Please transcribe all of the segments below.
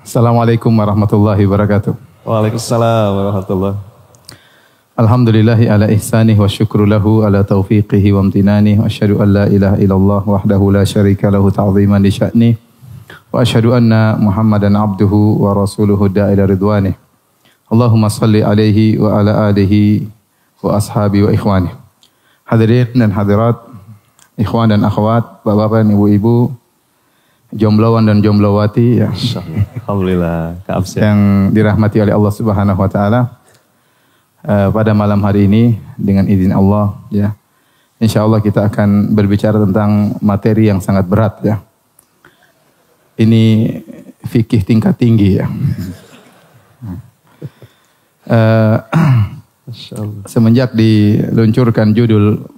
Assalamualaikum warahmatullahi wabarakatuh. Waalaikumsalam warahmatullahi. Alhamdulillahi ala ihsanih wa syukru lahu ala taufiqihi wa amtinanih wa asyhadu an la ilaha illallah wahdahu la syarika lahu ta'ziman li sya'nih wa asyhadu anna Muhammadan abduhu wa rasuluhu da'ila ridwanih. Allahumma salli alaihi wa ala alihi wa ashabi wa ikhwanih. Hadirin dan hadirat, ikhwan dan akhwat, bapak-bapak dan ibu-ibu, jomblowan dan jomblowati ya. Alhamdulillah, yang dirahmati oleh Allah Subhanahu wa taala. Pada malam hari ini dengan izin Allah ya. Insyaallah kita akan berbicara tentang materi yang sangat berat ya. Ini fikih tingkat tinggi ya. Semenjak diluncurkan judul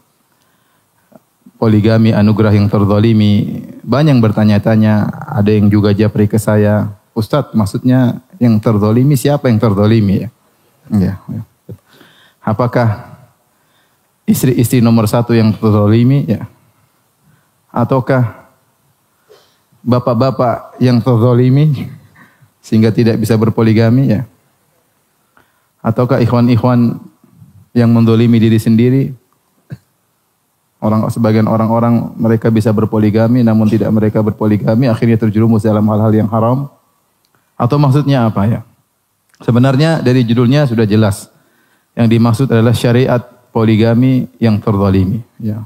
Poligami Anugerah yang Terzalimi, banyak yang bertanya-tanya, ada yang juga japri ke saya, Ustadz maksudnya yang terzalimi siapa yang terzalimi ya? Ya. Apakah istri-istri nomor satu yang terzalimi ya? Ataukah bapak-bapak yang terzalimi sehingga tidak bisa berpoligami ya? Ataukah ikhwan-ikhwan yang mendolimi diri sendiri? Sebagian orang-orang mereka bisa berpoligami namun tidak mereka berpoligami akhirnya terjerumus dalam hal-hal yang haram. Atau maksudnya apa ya? Sebenarnya dari judulnya sudah jelas. Yang dimaksud adalah syariat poligami yang terzalimi ya.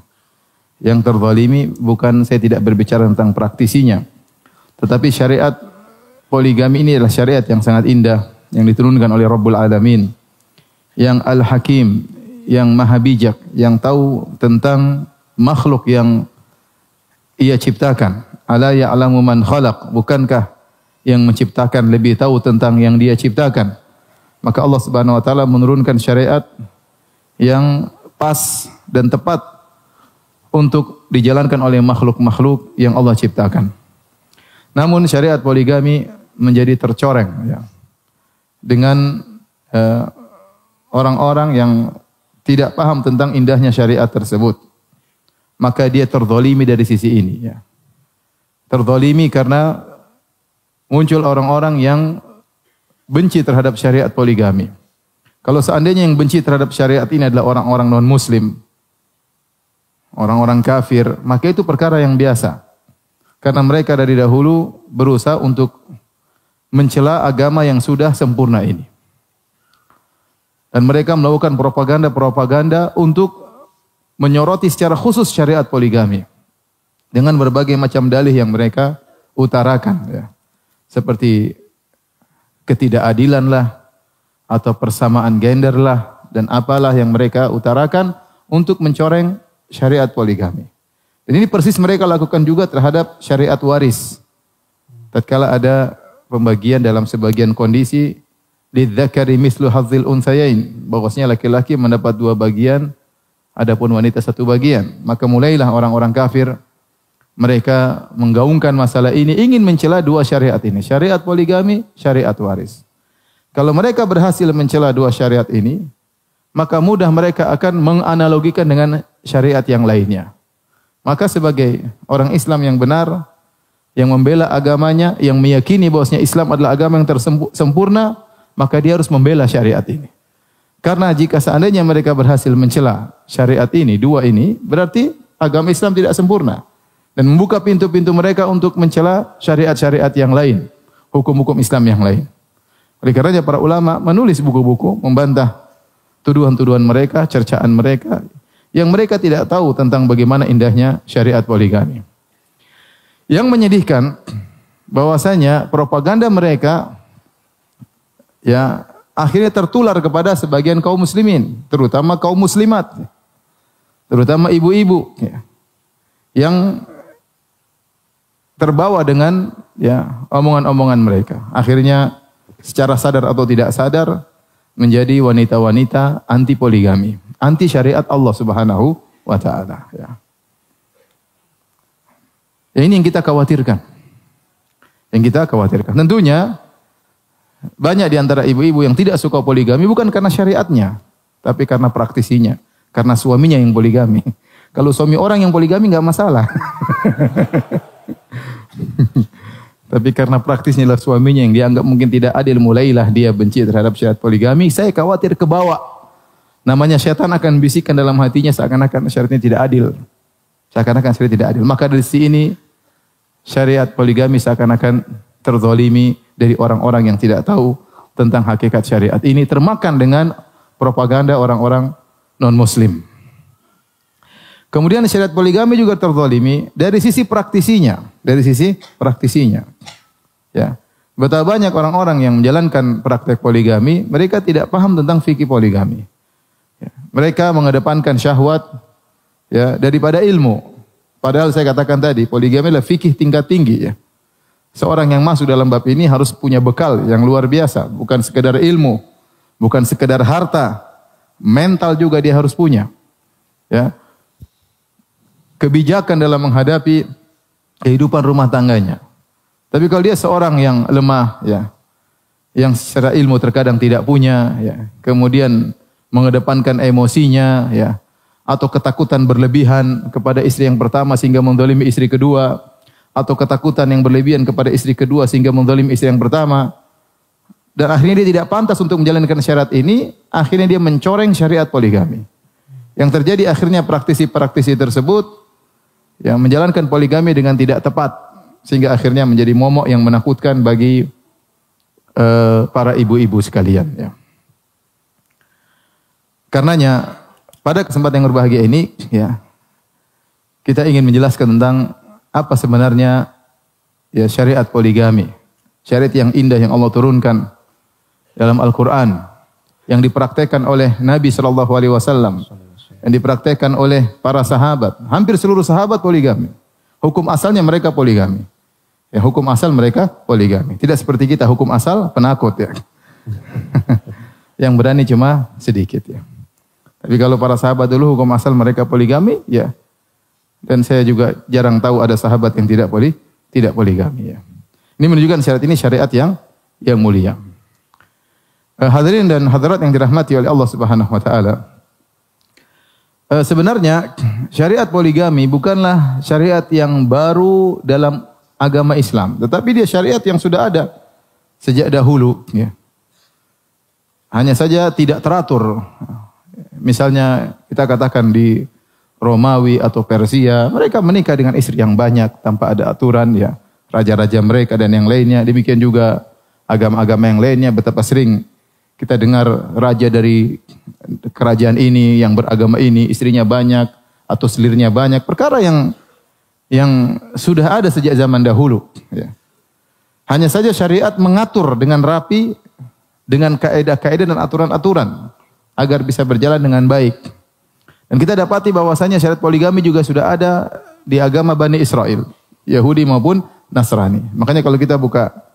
Yang terzalimi bukan saya tidak berbicara tentang praktisinya. Tetapi syariat poligami ini adalah syariat yang sangat indah yang diturunkan oleh Rabbul Alamin. Yang Al-Hakim, yang maha bijak, yang tahu tentang makhluk yang ia ciptakan. Ala ya'lamu man khalaq, bukankah yang menciptakan lebih tahu tentang yang dia ciptakan? Maka Allah Subhanahu wa taala menurunkan syariat yang pas dan tepat untuk dijalankan oleh makhluk-makhluk yang Allah ciptakan. Namun syariat poligami menjadi tercoreng ya, dengan orang-orang yang tidak paham tentang indahnya syariat tersebut. Maka dia terzalimi dari sisi ini ya. Terzalimi karena muncul orang-orang yang benci terhadap syariat poligami. Kalau seandainya yang benci terhadap syariat ini adalah orang-orang non-muslim, orang-orang kafir, maka itu perkara yang biasa. Karena mereka dari dahulu berusaha untuk mencela agama yang sudah sempurna ini. Dan mereka melakukan propaganda-propaganda untuk menyoroti secara khusus syariat poligami. Dengan berbagai macam dalih yang mereka utarakan. Ya. Seperti ketidakadilan lah, atau persamaan gender lah, dan apalah yang mereka utarakan untuk mencoreng syariat poligami. Dan ini persis mereka lakukan juga terhadap syariat waris. Tatkala ada pembagian dalam sebagian kondisi, lidzakari mislu hadzil unsayain, bahwasanya laki-laki mendapat 2 bagian adapun wanita 1 bagian. Maka mulailah orang-orang kafir mereka menggaungkan masalah ini, ingin mencela 2 syariat ini, syariat poligami, syariat waris. Kalau mereka berhasil mencela 2 syariat ini, maka mudah mereka akan menganalogikan dengan syariat yang lainnya. Maka sebagai orang Islam yang benar, yang membela agamanya, yang meyakini bahwasanya Islam adalah agama yang sempurna, maka dia harus membela syariat ini. Karena jika seandainya mereka berhasil mencela syariat ini, 2 ini, berarti agama Islam tidak sempurna. Dan membuka pintu-pintu mereka untuk mencela syariat-syariat yang lain, hukum-hukum Islam yang lain. Oleh karenanya para ulama menulis buku-buku membantah tuduhan-tuduhan mereka, cercaan mereka, yang mereka tidak tahu tentang bagaimana indahnya syariat poligami. Yang menyedihkan bahwasanya propaganda mereka ya akhirnya tertular kepada sebagian kaum muslimin, terutama kaum muslimat, terutama ibu-ibu ya, yang terbawa dengan ya omongan-omongan mereka. Akhirnya secara sadar atau tidak sadar menjadi wanita-wanita anti poligami, anti syariat Allah Subhanahu wa taala ya. Ini yang kita khawatirkan. Yang kita khawatirkan. Tentunya banyak di antara ibu-ibu yang tidak suka poligami bukan karena syariatnya, tapi karena praktisinya, karena suaminya yang poligami. Kalau suami orang yang poligami enggak masalah. Tapi karena praktisnya adalah suaminya yang dianggap mungkin tidak adil, mulailah dia benci terhadap syariat poligami. Saya khawatir kebawa. Namanya syaitan akan bisikkan dalam hatinya seakan-akan syariatnya tidak adil. Seakan-akan syariat tidak adil. Maka dari sisi ini syariat poligami seakan-akan terzalimi dari orang-orang yang tidak tahu tentang hakikat syariat ini, termakan dengan propaganda orang-orang non-muslim. Kemudian syariat poligami juga terzalimi dari sisi praktisinya, Ya. Betapa banyak orang-orang yang menjalankan praktek poligami, mereka tidak paham tentang fikih poligami. Ya. Mereka mengedepankan syahwat ya daripada ilmu. Padahal saya katakan tadi, poligami adalah fikih tingkat tinggi ya. Seorang yang masuk dalam bab ini harus punya bekal yang luar biasa, bukan sekedar ilmu, bukan sekedar harta, mental juga dia harus punya. Ya. Kebijakan dalam menghadapi kehidupan rumah tangganya. Tapi kalau dia seorang yang lemah, ya, yang secara ilmu terkadang tidak punya, ya, kemudian mengedepankan emosinya, ya, atau ketakutan berlebihan kepada istri yang pertama sehingga menzalimi istri kedua, atau ketakutan yang berlebihan kepada istri kedua sehingga menzalimi istri yang pertama, dan akhirnya dia tidak pantas untuk menjalankan syariat ini, akhirnya dia mencoreng syariat poligami. Yang terjadi akhirnya praktisi-praktisi tersebut yang menjalankan poligami dengan tidak tepat, sehingga akhirnya menjadi momok yang menakutkan bagi para ibu-ibu sekalian. Ya. Karenanya pada kesempatan yang berbahagia ini, ya, kita ingin menjelaskan tentang apa sebenarnya ya syariat poligami, syariat yang indah yang Allah turunkan dalam Al-Quran, yang dipraktekkan oleh Nabi SAW. Yang dipraktekkan oleh para sahabat. Hampir seluruh sahabat poligami. Hukum asalnya mereka poligami. Ya, hukum asal mereka poligami. Tidak seperti kita, hukum asal penakut ya. Yang berani cuma sedikit ya. Tapi kalau para sahabat dulu hukum asal mereka poligami ya. Dan saya juga jarang tahu ada sahabat yang tidak poligami ya. Ini menunjukkan syariat ini syariat yang mulia. Hadirin dan hadirat yang dirahmati oleh Allah Subhanahu wa taala. Sebenarnya syariat poligami bukanlah syariat yang baru dalam agama Islam, tetapi dia syariat yang sudah ada sejak dahulu. Ya. Hanya saja tidak teratur. Misalnya kita katakan di Romawi atau Persia, mereka menikah dengan istri yang banyak tanpa ada aturan. Ya, raja-raja mereka dan yang lainnya. Demikian juga agama-agama yang lainnya. Betapa sering kita dengar raja dari kerajaan ini yang beragama ini istrinya banyak atau selirnya banyak, perkara yang sudah ada sejak zaman dahulu. Ya. Hanya saja syariat mengatur dengan rapi, dengan kaedah-kaedah dan aturan-aturan agar bisa berjalan dengan baik. Dan kita dapati bahwasanya syariat poligami juga sudah ada di agama Bani Israel, Yahudi maupun Nasrani. Makanya kalau kita buka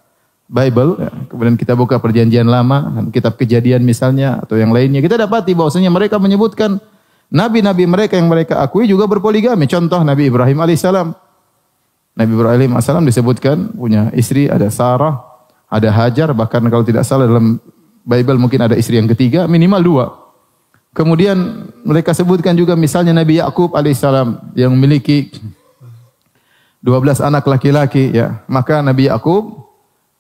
Bible, ya, kemudian kita buka Perjanjian Lama, kitab Kejadian misalnya atau yang lainnya, kita dapati bahwasanya mereka menyebutkan nabi-nabi mereka yang mereka akui juga berpoligami. Contoh Nabi Ibrahim alaihissalam. Nabi Ibrahim alaihissalam disebutkan punya istri, ada Sarah, ada Hajar, bahkan kalau tidak salah dalam Bible mungkin ada istri yang ketiga, minimal 2. Kemudian mereka sebutkan juga misalnya Nabi Yakub alaihissalam yang memiliki 12 anak laki-laki, ya. Maka Nabi Yakub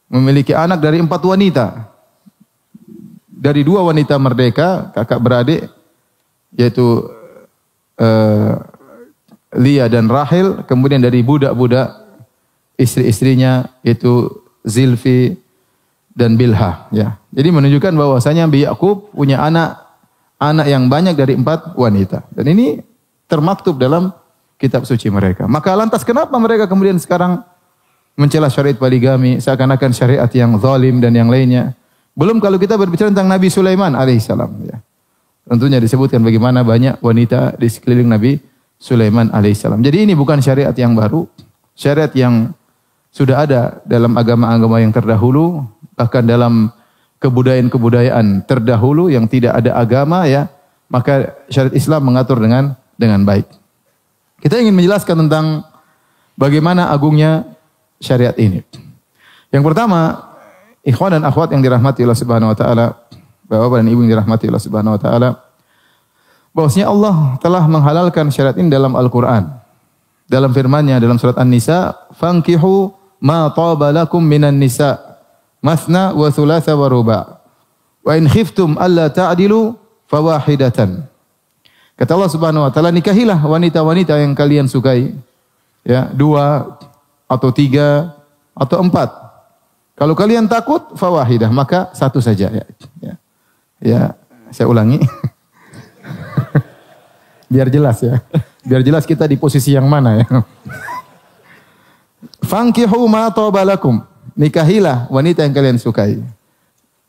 memiliki anak dari 4 wanita. Dari 2 wanita merdeka, kakak beradik, yaitu Lia dan Rahel. Kemudian dari budak-budak istri-istrinya, yaitu Zilfi dan Bilha. Ya. Jadi menunjukkan bahwasanya Nabi Yakub punya anak yang banyak dari 4 wanita. Dan ini termaktub dalam kitab suci mereka. Maka lantas kenapa mereka kemudian sekarang mencela syariat poligami, seakan-akan syariat yang zalim dan yang lainnya. Belum kalau kita berbicara tentang Nabi Sulaiman alaihissalam. Ya. Tentunya disebutkan bagaimana banyak wanita di sekeliling Nabi Sulaiman alaihissalam. Jadi ini bukan syariat yang baru, syariat yang sudah ada dalam agama-agama yang terdahulu, bahkan dalam kebudayaan-kebudayaan terdahulu yang tidak ada agama, ya, maka syariat Islam mengatur dengan baik. Kita ingin menjelaskan tentang bagaimana agungnya syariat ini. Yang pertama, ikhwan dan akhwat yang dirahmati Allah Subhanahu wa taala, Bapak dan Ibu yang dirahmati Allah Subhanahu wa taala, bahwasanya Allah telah menghalalkan syariat ini dalam Al-Qur'an. Dalam firman-Nya dalam surat An-Nisa, "Fankihu ma taba lakum minan nisa mathna wa thulatha wa ruba'. Wa in khiftum alla ta'dilu fawahidatan. Kata Allah Subhanahu wa taala, nikahilah wanita-wanita yang kalian sukai. Ya, 2 atau 3 atau 4. Kalau kalian takut fawahidah, maka 1 saja ya. Ya, saya ulangi. Biar jelas ya. Biar jelas kita di posisi yang mana ya. Fankihu ma taba lakum. Nikahilah wanita yang kalian sukai.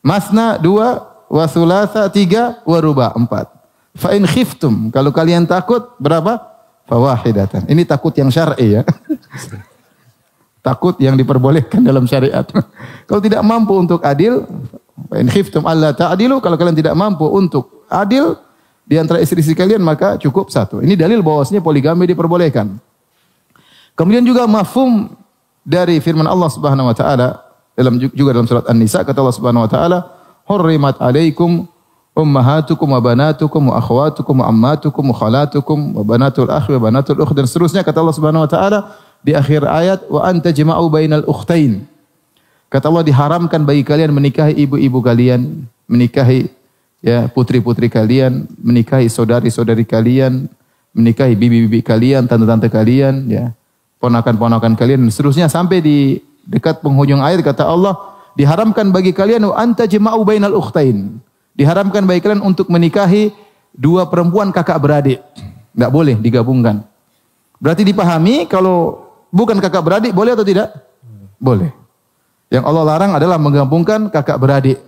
Masna 2, wa thulatha 3, wa ruba' 4. Fa in khiftum, kalau kalian takut berapa? Fawahidatan. Ini takut yang syar'i ya. Takut yang diperbolehkan dalam syariat. Kalau tidak mampu untuk adil, fa in khiftum alla ta'dilu, kalau kalian tidak mampu untuk adil di antara istri-istri kalian, maka cukup 1. Ini dalil bahwasanya poligami diperbolehkan. Kemudian juga mafhum dari firman Allah Subhanahu wa taala juga dalam surat An-Nisa, kata Allah Subhanahu wa taala, "Hurrimat 'alaikum ummahatukum wa banatukum wa akhwatukum wa ammatukum wa khalatukum wa banatul akhi wa banatul ukht," dan seterusnya kata Allah Subhanahu wa taala di akhir ayat, "Wa anta jama'u bainal ukhtain." Kata Allah, diharamkan bagi kalian menikahi ibu-ibu kalian, menikahi ya putri-putri kalian, menikahi saudari-saudari kalian, menikahi bibi-bibi kalian, tante-tante kalian, ya, ponakan-ponakan kalian, dan seterusnya sampai di dekat penghujung ayat kata Allah, diharamkan bagi kalian wa anta jama'u bainal ukhtain. Diharamkan bagi kalian untuk menikahi 2 perempuan kakak beradik. Enggak boleh digabungkan. Berarti dipahami kalau bukan kakak beradik boleh atau tidak? Boleh. Yang Allah larang adalah menggabungkan kakak beradik.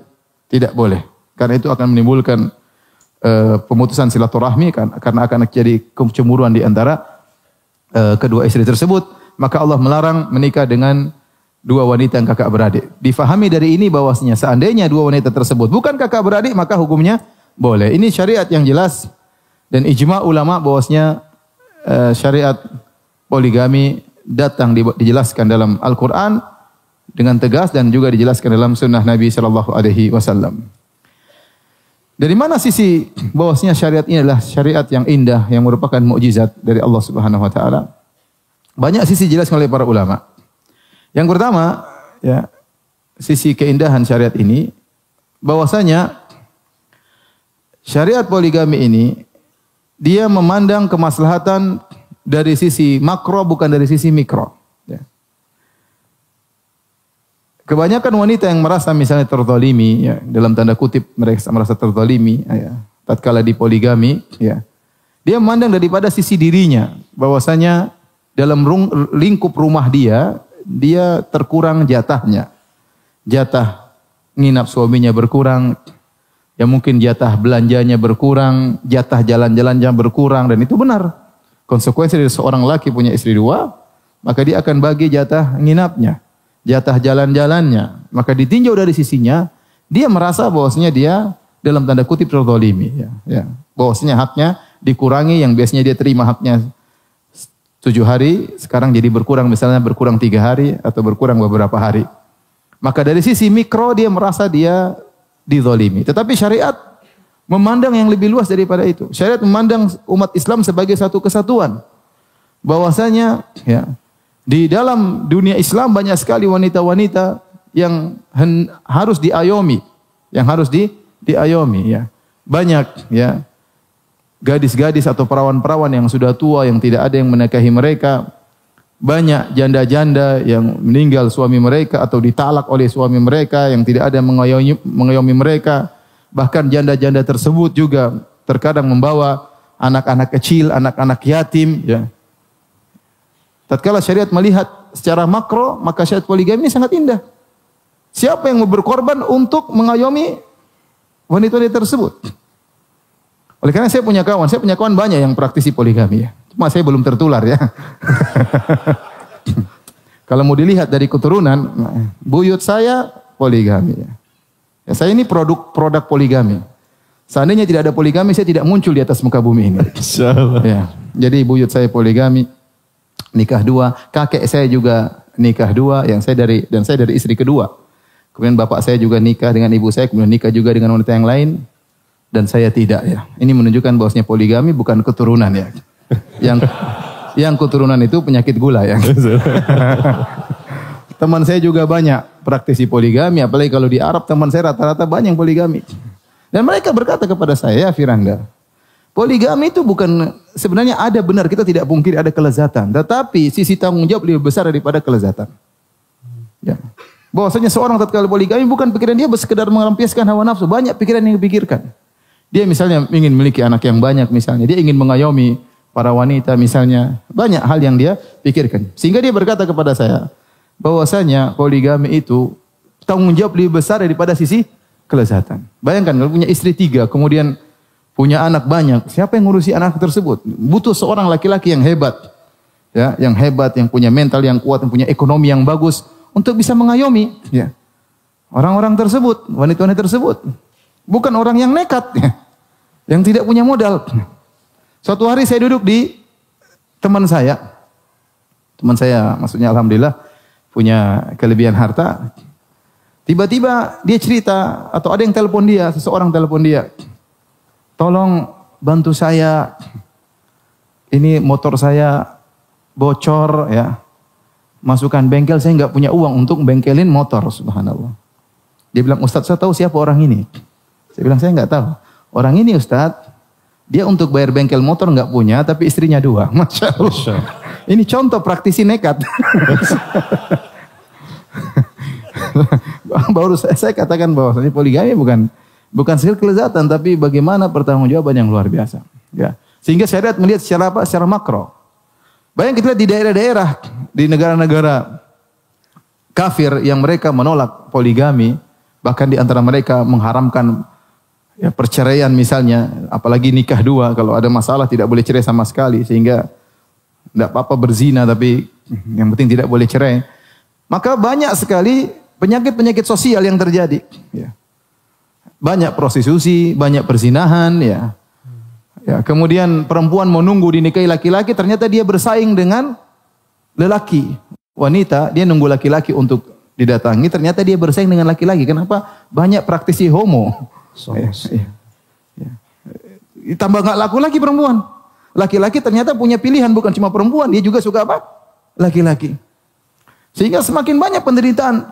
Tidak boleh. Karena itu akan menimbulkan pemutusan silaturahmi karena akan terjadi kecemburuan di antara kedua istri tersebut. Maka Allah melarang menikah dengan 2 wanita yang kakak beradik. Difahami dari ini bahwasanya seandainya 2 wanita tersebut bukan kakak beradik, maka hukumnya boleh. Ini syariat yang jelas dan ijma ulama bahwasanya syariat poligami datang dijelaskan dalam Al-Quran dengan tegas dan juga dijelaskan dalam sunnah Nabi sallallahu alaihi wasallam. Dari mana sisi bahwasanya syariat ini adalah syariat yang indah yang merupakan mukjizat dari Allah Subhanahu wa taala? Banyak sisi dijelaskan oleh para ulama. Yang pertama, ya, sisi keindahan syariat ini bahwasanya syariat poligami ini dia memandang kemaslahatan dari sisi makro bukan dari sisi mikro. Ya. Kebanyakan wanita yang merasa misalnya terzalimi, ya, dalam tanda kutip mereka merasa terzalimi, ya, tatkala di poligami, ya, dia memandang daripada sisi dirinya, bahwasanya dalam lingkup rumah dia terkurang jatahnya, jatah nginap suaminya berkurang, ya mungkin jatah belanjanya berkurang, jatah jalan-jalannya berkurang, dan itu benar. Konsekuensi dari seorang laki punya istri 2, maka dia akan bagi jatah nginapnya, jatah jalan-jalannya. Maka ditinjau dari sisinya, dia merasa bahwasanya dia dalam tanda kutip terzalimi, ya. Bahwasanya haknya dikurangi, yang biasanya dia terima haknya 7 hari, sekarang jadi berkurang, misalnya berkurang 3 hari atau berkurang beberapa hari. Maka dari sisi mikro dia merasa dia dizalimi. Tetapi syariat memandang yang lebih luas daripada itu. Syariat memandang umat Islam sebagai satu kesatuan. Bahwasanya, ya, di dalam dunia Islam banyak sekali wanita-wanita yang harus diayomi, diayomi, ya. Banyak, ya, gadis-gadis atau perawan-perawan yang sudah tua yang tidak ada yang menikahi mereka. Banyak janda-janda yang meninggal suami mereka atau ditalak oleh suami mereka yang tidak ada yang mengayomi mereka. Bahkan janda-janda tersebut juga terkadang membawa anak-anak kecil, anak-anak yatim, ya. Tatkala syariat melihat secara makro, maka syariat poligami ini sangat indah. Siapa yang mau berkorban untuk mengayomi wanita-wanita tersebut? Oleh karena saya punya kawan banyak yang praktisi poligami, ya. Cuma saya belum tertular, ya. Kalau mau dilihat dari keturunan, buyut saya poligami, ya. Ya, saya ini produk poligami. Seandainya tidak ada poligami, saya tidak muncul di atas muka bumi ini. Insyaallah. Ya. Jadi buyut saya poligami, nikah 2, kakek saya juga nikah 2, dan saya dari istri kedua. Kemudian bapak saya juga nikah dengan ibu saya, kemudian nikah juga dengan wanita yang lain. Dan saya tidak, ya. Ini menunjukkan bahwasanya poligami bukan keturunan, ya. Yang keturunan itu penyakit gula, ya. teman saya juga banyak praktisi poligami, apalagi kalau di Arab teman saya rata-rata banyak yang poligami. Dan mereka berkata kepada saya, ya Firanda, poligami itu bukan, sebenarnya ada benar, kita tidak pungkiri ada kelezatan, tetapi sisi tanggung jawab lebih besar daripada kelezatan. Ya. Bahwasanya seorang tatkala poligami bukan pikiran dia sekedar melampiaskan hawa nafsu, banyak pikiran yang dipikirkan. Dia misalnya ingin memiliki anak yang banyak misalnya, dia ingin mengayomi para wanita misalnya, banyak hal yang dia pikirkan. Sehingga dia berkata kepada saya, bahwasanya poligami itu tanggung jawab lebih besar daripada sisi kelezatan. Bayangkan kalau punya istri 3, kemudian punya anak banyak, siapa yang ngurusi anak tersebut? Butuh seorang laki-laki yang hebat, ya, yang hebat, yang punya mental yang kuat, yang punya ekonomi yang bagus untuk bisa mengayomi, ya, orang-orang tersebut, wanita-wanita tersebut. Bukan orang yang nekat, ya, yang tidak punya modal. Suatu hari saya duduk di teman saya maksudnya alhamdulillah punya kelebihan harta. Tiba-tiba dia cerita atau ada yang telepon dia, seseorang telepon dia. Tolong bantu saya, ini motor saya bocor ya, masukkan bengkel, saya nggak punya uang untuk bengkelin motor, subhanallah. Dia bilang, Ustadz saya tahu siapa orang ini. Saya bilang, saya nggak tahu. Orang ini Ustadz, dia untuk bayar bengkel motor nggak punya, tapi istrinya 2. Masya Allah. Ini contoh praktisi nekat. Baru saya katakan bahwasanya poligami bukan sekedar kelezatan, tapi bagaimana pertanggungjawaban yang luar biasa. Ya. Sehingga syariat melihat secara apa? Secara makro. Bayangkan kita di daerah-daerah, di negara-negara kafir yang mereka menolak poligami, bahkan di antara mereka mengharamkan ya, perceraian misalnya, apalagi nikah 2, kalau ada masalah tidak boleh cerai sama sekali, sehingga tidak apa-apa berzina, tapi yang penting tidak boleh cerai. Maka banyak sekali penyakit-penyakit sosial yang terjadi. Ya. Banyak prostitusi, banyak perzinahan, ya. Ya, kemudian perempuan mau nunggu dinikahi laki-laki, ternyata dia bersaing dengan lelaki. Wanita, dia nunggu laki-laki untuk didatangi, ternyata dia bersaing dengan laki-laki. Kenapa? Banyak praktisi homo. Ya. Tambah nggak laku lagi perempuan. Laki-laki ternyata punya pilihan, bukan cuma perempuan, dia juga suka apa? Laki-laki. Sehingga semakin banyak penderitaan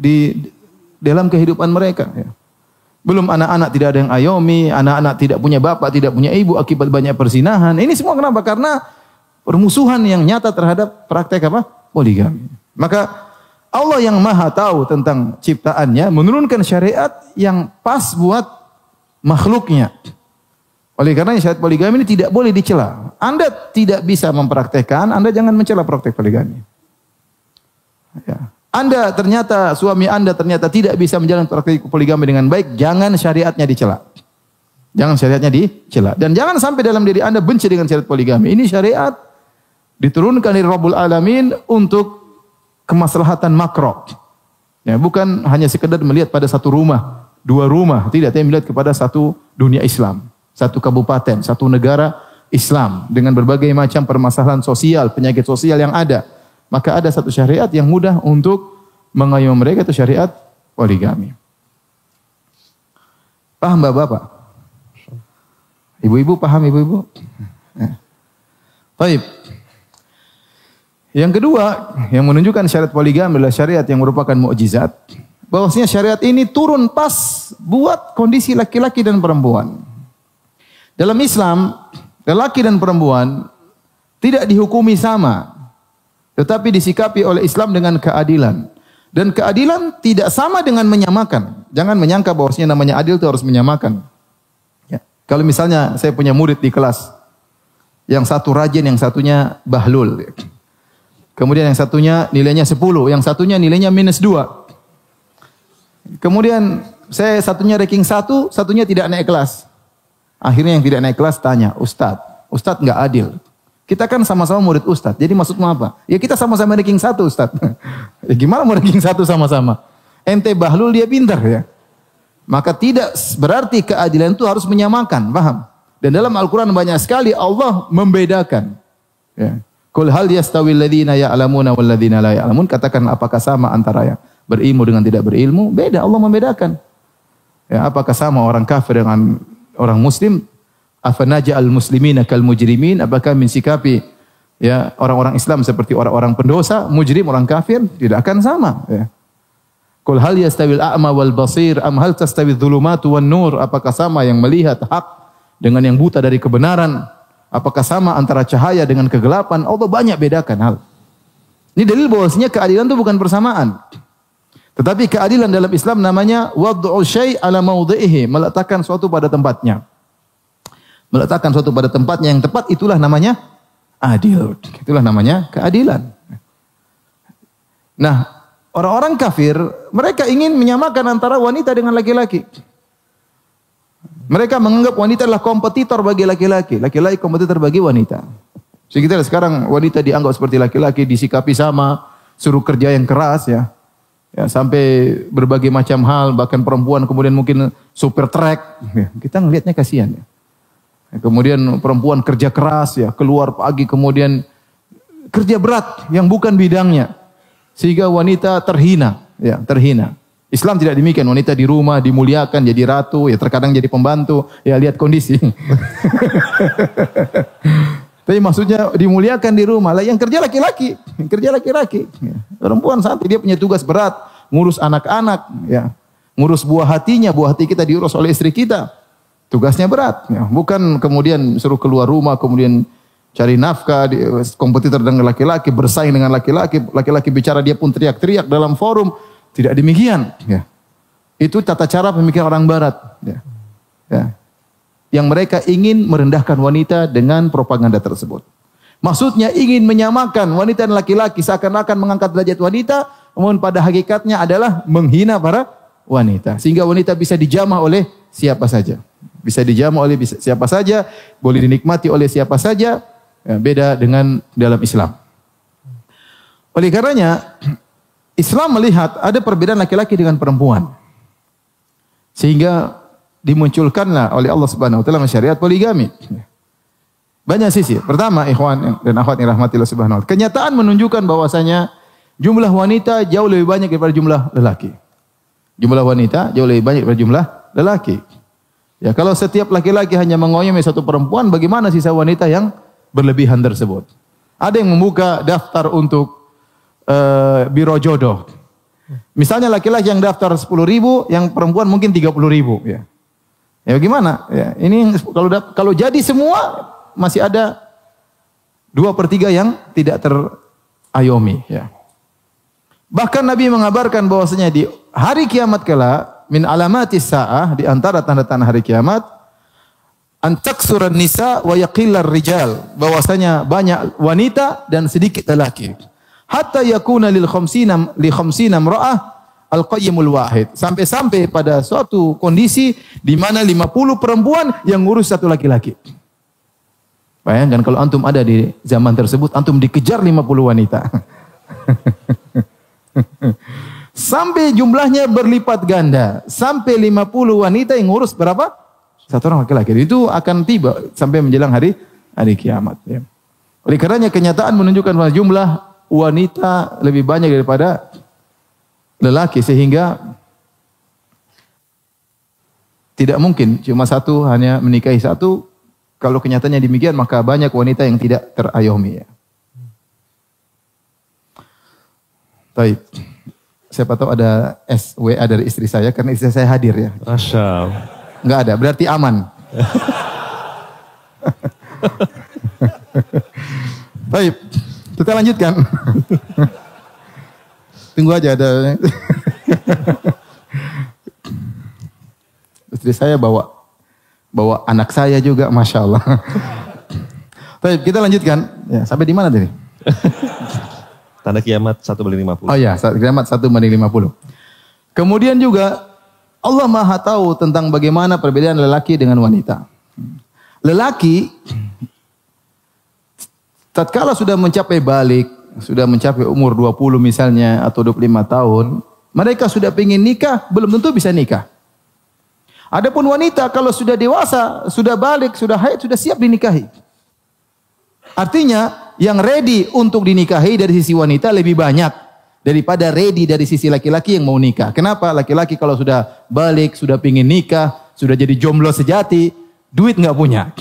di dalam kehidupan mereka. Ya. Belum anak-anak tidak ada yang ayomi, anak-anak tidak punya bapak, tidak punya ibu akibat banyak perzinahan. Ini semua kenapa? Karena permusuhan yang nyata terhadap praktek apa? Poligami. Maka Allah yang maha tahu tentang ciptaannya menurunkan syariat yang pas buat makhluknya. Oleh karena syariat poligami ini tidak boleh dicela. Anda tidak bisa mempraktekkan, Anda jangan mencela praktek poligami. Ya. Anda ternyata, suami Anda ternyata tidak bisa menjalankan praktek poligami dengan baik, jangan syariatnya dicela. Jangan syariatnya dicela. Dan jangan sampai dalam diri Anda benci dengan syariat poligami. Ini syariat diturunkan dari Rabbul Alamin untuk kemaslahatan makro. Ya, bukan hanya sekedar melihat pada satu rumah, 2 rumah. Tidak, tapi melihat kepada satu dunia Islam. Satu kabupaten, satu negara Islam. Dengan berbagai macam permasalahan sosial, penyakit sosial yang ada. Maka ada satu syariat yang mudah untuk mengayomi mereka, itu syariat poligami. Paham Bapak-bapak? Ibu-ibu paham ibu-ibu? Baik. Yang kedua, yang menunjukkan syariat poligami adalah syariat yang merupakan mukjizat. Bahwasanya syariat ini turun pas buat kondisi laki-laki dan perempuan. Dalam Islam, lelaki dan perempuan tidak dihukumi sama, tetapi disikapi oleh Islam dengan keadilan. Dan keadilan tidak sama dengan menyamakan. Jangan menyangka bahwasanya namanya adil itu harus menyamakan. Ya. Kalau misalnya saya punya murid di kelas, yang satu rajin, yang satunya bahlul. Kemudian yang satunya nilainya 10, yang satunya nilainya -2. Kemudian saya satunya ranking 1, satunya tidak naik kelas. Akhirnya yang tidak naik kelas tanya, Ustadz nggak adil. Kita kan sama-sama murid Ustadz, jadi maksudmu apa? Ya kita sama-sama ranking 1 Ustadz. Ya gimana mau ranking 1 sama-sama? Ente bahlul, dia pintar ya. Maka tidak berarti keadilan itu harus menyamakan, paham? Dan dalam Al-Quran banyak sekali Allah membedakan. Ya. Qul hal yastawil ladzina ya'lamuna wal ladzina la ya'lamun, katakan apakah sama antara yang berilmu dengan tidak berilmu? Beda, Allah membedakan. Ya, apakah sama orang kafir dengan orang muslim? Afanaja'al muslimina kal mujrimin? Apakah mensikapi ya orang-orang Islam seperti orang-orang pendosa, mujrim, orang kafir tidak akan sama. Ya. Qul hal yastawil a'ma wal basir am hal tastawi dzulumatu wan nur? Apakah sama yang melihat hak dengan yang buta dari kebenaran? Apakah sama antara cahaya dengan kegelapan? Allah banyak bedakan hal. Ini dalil bahwasanya keadilan itu bukan persamaan. Tetapi keadilan dalam Islam namanya wad'u syai' ala mawdhi'ihi, meletakkan suatu pada tempatnya. Meletakkan suatu pada tempatnya yang tepat, itulah namanya adil. Itulah namanya keadilan. Nah, orang-orang kafir, mereka ingin menyamakan antara wanita dengan laki-laki. Mereka menganggap wanita adalah kompetitor bagi laki-laki. Laki-laki kompetitor bagi wanita. Sekitar sekarang wanita dianggap seperti laki-laki, disikapi sama, suruh kerja yang keras ya. Ya, sampai berbagai macam hal, bahkan perempuan kemudian mungkin super trek. Ya, kita ngelihatnya kasihan ya. Kemudian perempuan kerja keras ya, keluar pagi kemudian kerja berat yang bukan bidangnya. Sehingga wanita terhina, ya, terhina. Islam tidak demikian, wanita di rumah dimuliakan jadi ratu, ya terkadang jadi pembantu, ya lihat kondisi. Tapi maksudnya dimuliakan di rumah, lah yang kerja laki-laki, Ya. Perempuan santai, dia punya tugas berat, ngurus anak-anak, ya. Ngurus buah hatinya, buah hati kita diurus oleh istri kita. Tugasnya berat, ya. Bukan kemudian suruh keluar rumah, kemudian cari nafkah, kompetitor dengan laki-laki, bersaing dengan laki-laki, laki-laki bicara dia pun teriak-teriak dalam forum. Tidak demikian. Ya. Itu tata cara pemikiran orang Barat. Ya. Ya. Yang mereka ingin merendahkan wanita dengan propaganda tersebut. Maksudnya ingin menyamakan wanita dan laki-laki, seakan-akan mengangkat derajat wanita, namun pada hakikatnya adalah menghina para wanita. Sehingga wanita bisa dijamah oleh siapa saja. Bisa dijamah oleh siapa saja, boleh dinikmati oleh siapa saja, ya, beda dengan dalam Islam. Oleh karenanya, Islam melihat ada perbedaan laki-laki dengan perempuan. Sehingga dimunculkanlah oleh Allah Subhanahu wa taala syariat poligami. Banyak sisi. Pertama, ikhwan dan akhwat yang rahmatillah subhanahu wa taala, kenyataan menunjukkan bahwasanya jumlah wanita jauh lebih banyak daripada jumlah lelaki. Jumlah wanita jauh lebih banyak daripada jumlah lelaki. Ya, kalau setiap laki-laki hanya mengayomi satu perempuan, bagaimana sisa wanita yang berlebihan tersebut? Ada yang membuka daftar untuk biro jodoh. Misalnya laki-laki yang daftar 10.000, yang perempuan mungkin 30.000. Ya, ya bagaimana? Ya, ini kalau jadi semua masih ada 2/3 yang tidak terayomi. Ya. Bahkan Nabi mengabarkan bahwasanya di hari kiamat kala, min alamatis sa'ah, di antara tanda-tanda hari kiamat, antaksuran nisa wa yaqillar rijal, bahwasanya banyak wanita dan sedikit lelaki. Hatta yakuna li khamsina imra'ah al-qayyimul wahid. Sampai-sampai pada suatu kondisi di mana 50 perempuan yang ngurus satu laki-laki. Bayangkan kalau antum ada di zaman tersebut, antum dikejar 50 wanita. Sampai jumlahnya berlipat ganda. Sampai 50 wanita yang ngurus berapa? Satu orang laki-laki. Itu akan tiba sampai menjelang hari kiamat. Ya. Oleh karenanya kenyataan menunjukkan bahwa jumlah wanita lebih banyak daripada lelaki. Sehingga tidak mungkin cuma satu hanya menikahi satu. Kalau kenyataannya demikian maka banyak wanita yang tidak terayomi. Ya. Baik. Siapa tahu ada SWA dari istri saya, karena istri saya hadir ya. Masya Allah. Enggak ada, berarti aman. Baik, kita lanjutkan. Tunggu aja ada. Istri saya bawa anak saya juga, Masya Allah. Baik, kita lanjutkan. Ya, sampai di mana tadi? Tanda kiamat 1/50. Oh ya, kiamat 1/50. Kemudian juga Allah Maha tahu tentang bagaimana perbedaan lelaki dengan wanita. Lelaki tatkala sudah mencapai balik, sudah mencapai umur 20 misalnya atau 25 tahun, mereka sudah ingin nikah, belum tentu bisa nikah. Adapun wanita kalau sudah dewasa, sudah balik, sudah haid, sudah siap dinikahi. Artinya yang ready untuk dinikahi dari sisi wanita lebih banyak daripada ready dari sisi laki-laki yang mau nikah. Kenapa? Laki-laki kalau sudah balik, sudah pingin nikah, sudah jadi jomblo sejati, duit nggak punya.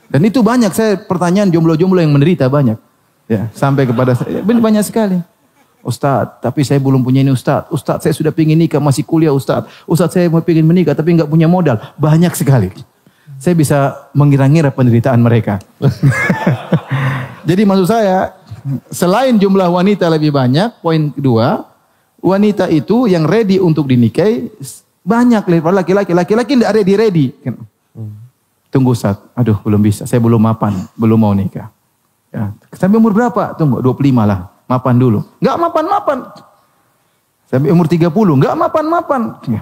Dan itu banyak, saya pertanyaan jomblo-jomblo yang menderita banyak. Ya, sampai kepada saya, banyak sekali. Ustaz, tapi saya belum punya ini Ustaz. Ustaz, saya sudah pingin nikah, masih kuliah Ustaz. Ustaz, saya mau pingin menikah, tapi nggak punya modal. Banyak sekali. Saya bisa mengira-ngira penderitaan mereka. Jadi maksud saya, selain jumlah wanita lebih banyak, poin kedua, wanita itu yang ready untuk dinikahi, banyak laki-laki. Laki-laki tidak ready. Tunggu Ustaz, aduh belum bisa, saya belum mapan, belum mau nikah. Ya. Sampai umur berapa? Tunggu, 25 lah. Mapan dulu. Enggak mapan-mapan. Sampai umur 30. Enggak mapan-mapan. Ya.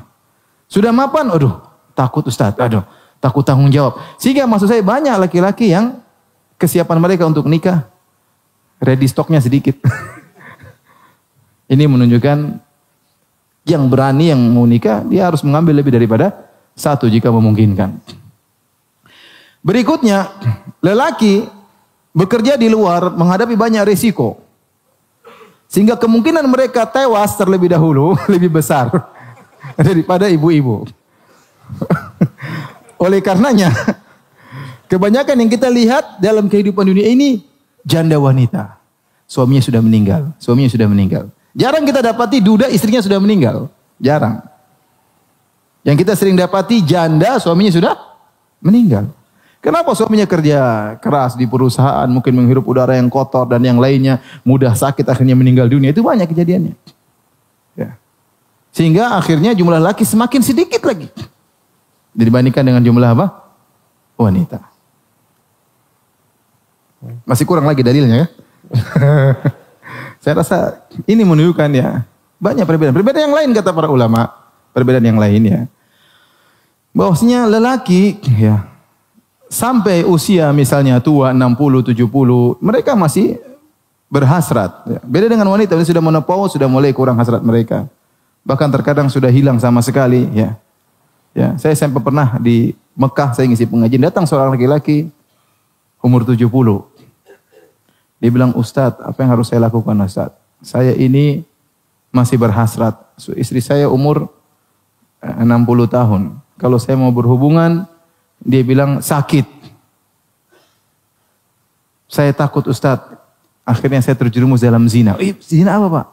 Sudah mapan. Aduh. Takut Ustaz. Aduh. Takut tanggung jawab. Sehingga maksud saya banyak laki-laki yang kesiapan mereka untuk nikah. Ready stoknya sedikit. Ini menunjukkan yang berani yang mau nikah. Dia harus mengambil lebih daripada satu jika memungkinkan. Berikutnya. Lelaki bekerja di luar menghadapi banyak risiko. Sehingga kemungkinan mereka tewas terlebih dahulu lebih besar daripada ibu-ibu. Oleh karenanya, kebanyakan yang kita lihat dalam kehidupan dunia ini, janda wanita. Suaminya sudah meninggal. Jarang kita dapati duda istrinya sudah meninggal. Jarang. Yang kita sering dapati janda suaminya sudah meninggal. Kenapa suaminya kerja keras di perusahaan, mungkin menghirup udara yang kotor dan yang lainnya, mudah sakit akhirnya meninggal dunia. Itu banyak kejadiannya. Ya. Sehingga akhirnya jumlah laki semakin sedikit lagi. Dibandingkan dengan jumlah apa? Wanita. Masih kurang lagi dalilnya ya. Saya rasa ini menunjukkan ya, banyak perbedaan. Perbedaan yang lain kata para ulama. Perbedaan yang lain ya. Bahwasanya lelaki ya, sampai usia misalnya tua 60, 70, mereka masih berhasrat. Ya. Beda dengan wanita, sudah menopause, sudah mulai kurang hasrat mereka. Bahkan terkadang sudah hilang sama sekali. Ya. Ya, saya sampai pernah di Mekah, saya ngisi pengajian, datang seorang laki-laki umur 70. Dia bilang, Ustadz, apa yang harus saya lakukan Ustadz? Saya ini masih berhasrat. Istri saya umur 60 tahun. Kalau saya mau berhubungan, dia bilang sakit. Saya takut Ustadz. Akhirnya saya terjerumus dalam zina. Zina apa Pak?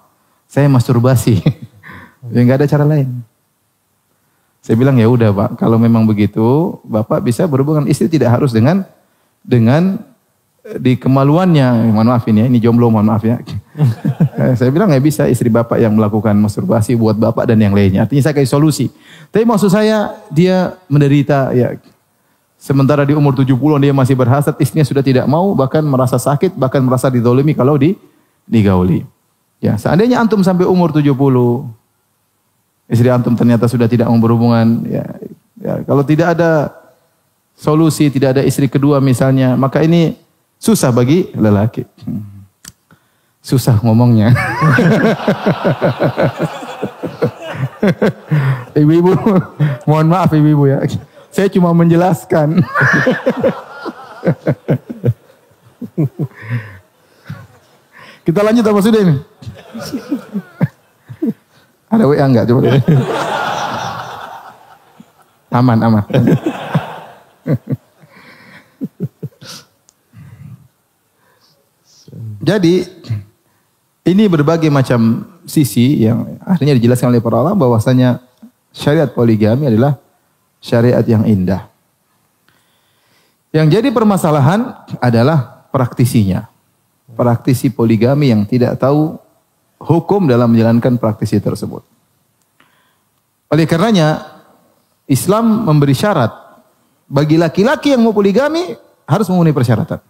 Saya masturbasi. Ya nggak ada cara lain. Saya bilang ya udah Pak. Kalau memang begitu, Bapak bisa berhubungan istri tidak harus dengan di kemaluannya. Mohon maaf ini jomblo mohon maaf ya. Saya bilang nggak bisa istri Bapak yang melakukan masturbasi buat Bapak dan yang lainnya. Artinya saya kasih solusi. Tapi maksud saya dia menderita ya. Sementara di umur 70 dia masih berhasrat, istrinya sudah tidak mau, bahkan merasa sakit, bahkan merasa dizalimi kalau digauli. Ya, seandainya antum sampai umur 70, istri antum ternyata sudah tidak mau berhubungan, ya, kalau tidak ada solusi, tidak ada istri kedua misalnya, maka ini susah bagi lelaki. Susah ngomongnya. Ibu-ibu, mohon maaf ibu-ibu ya. Saya cuma menjelaskan. Kita lanjut apa sudah ini? Ada WA enggak? Coba. Aman. Jadi, ini berbagai macam sisi yang akhirnya dijelaskan oleh para ulama bahwasanya syariat poligami adalah syariat yang indah. Yang jadi permasalahan adalah praktisinya. Praktisi poligami yang tidak tahu hukum dalam menjalankan praktisi tersebut. Oleh karenanya, Islam memberi syarat bagi laki-laki yang mau poligami harus memenuhi persyaratan.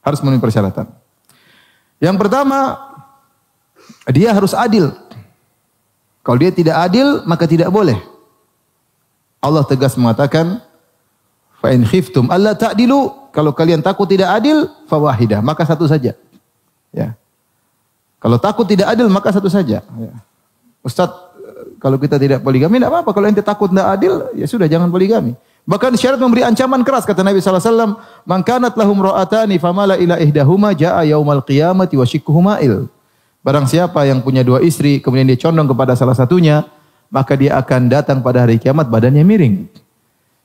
Harus memenuhi persyaratan. Yang pertama, dia harus adil. Kalau dia tidak adil, maka tidak boleh. Allah tegas mengatakan, fa in khiftum alla ta'dilu, kalau kalian takut tidak adil, fa wahidah, maka satu saja. Ya. Kalau takut tidak adil, maka satu saja. Ya. Ustaz, kalau kita tidak poligami, tidak apa-apa. Kalau ente takut tidak adil, ya sudah jangan poligami. Bahkan syarat memberi ancaman keras, kata Nabi SAW, man kanat lahum ra'atani famala ila ihdahuma ja'a yaumal qiyamati wa shikkuhuma il. Barang siapa yang punya dua istri, kemudian dia condong kepada salah satunya, maka dia akan datang pada hari kiamat badannya miring.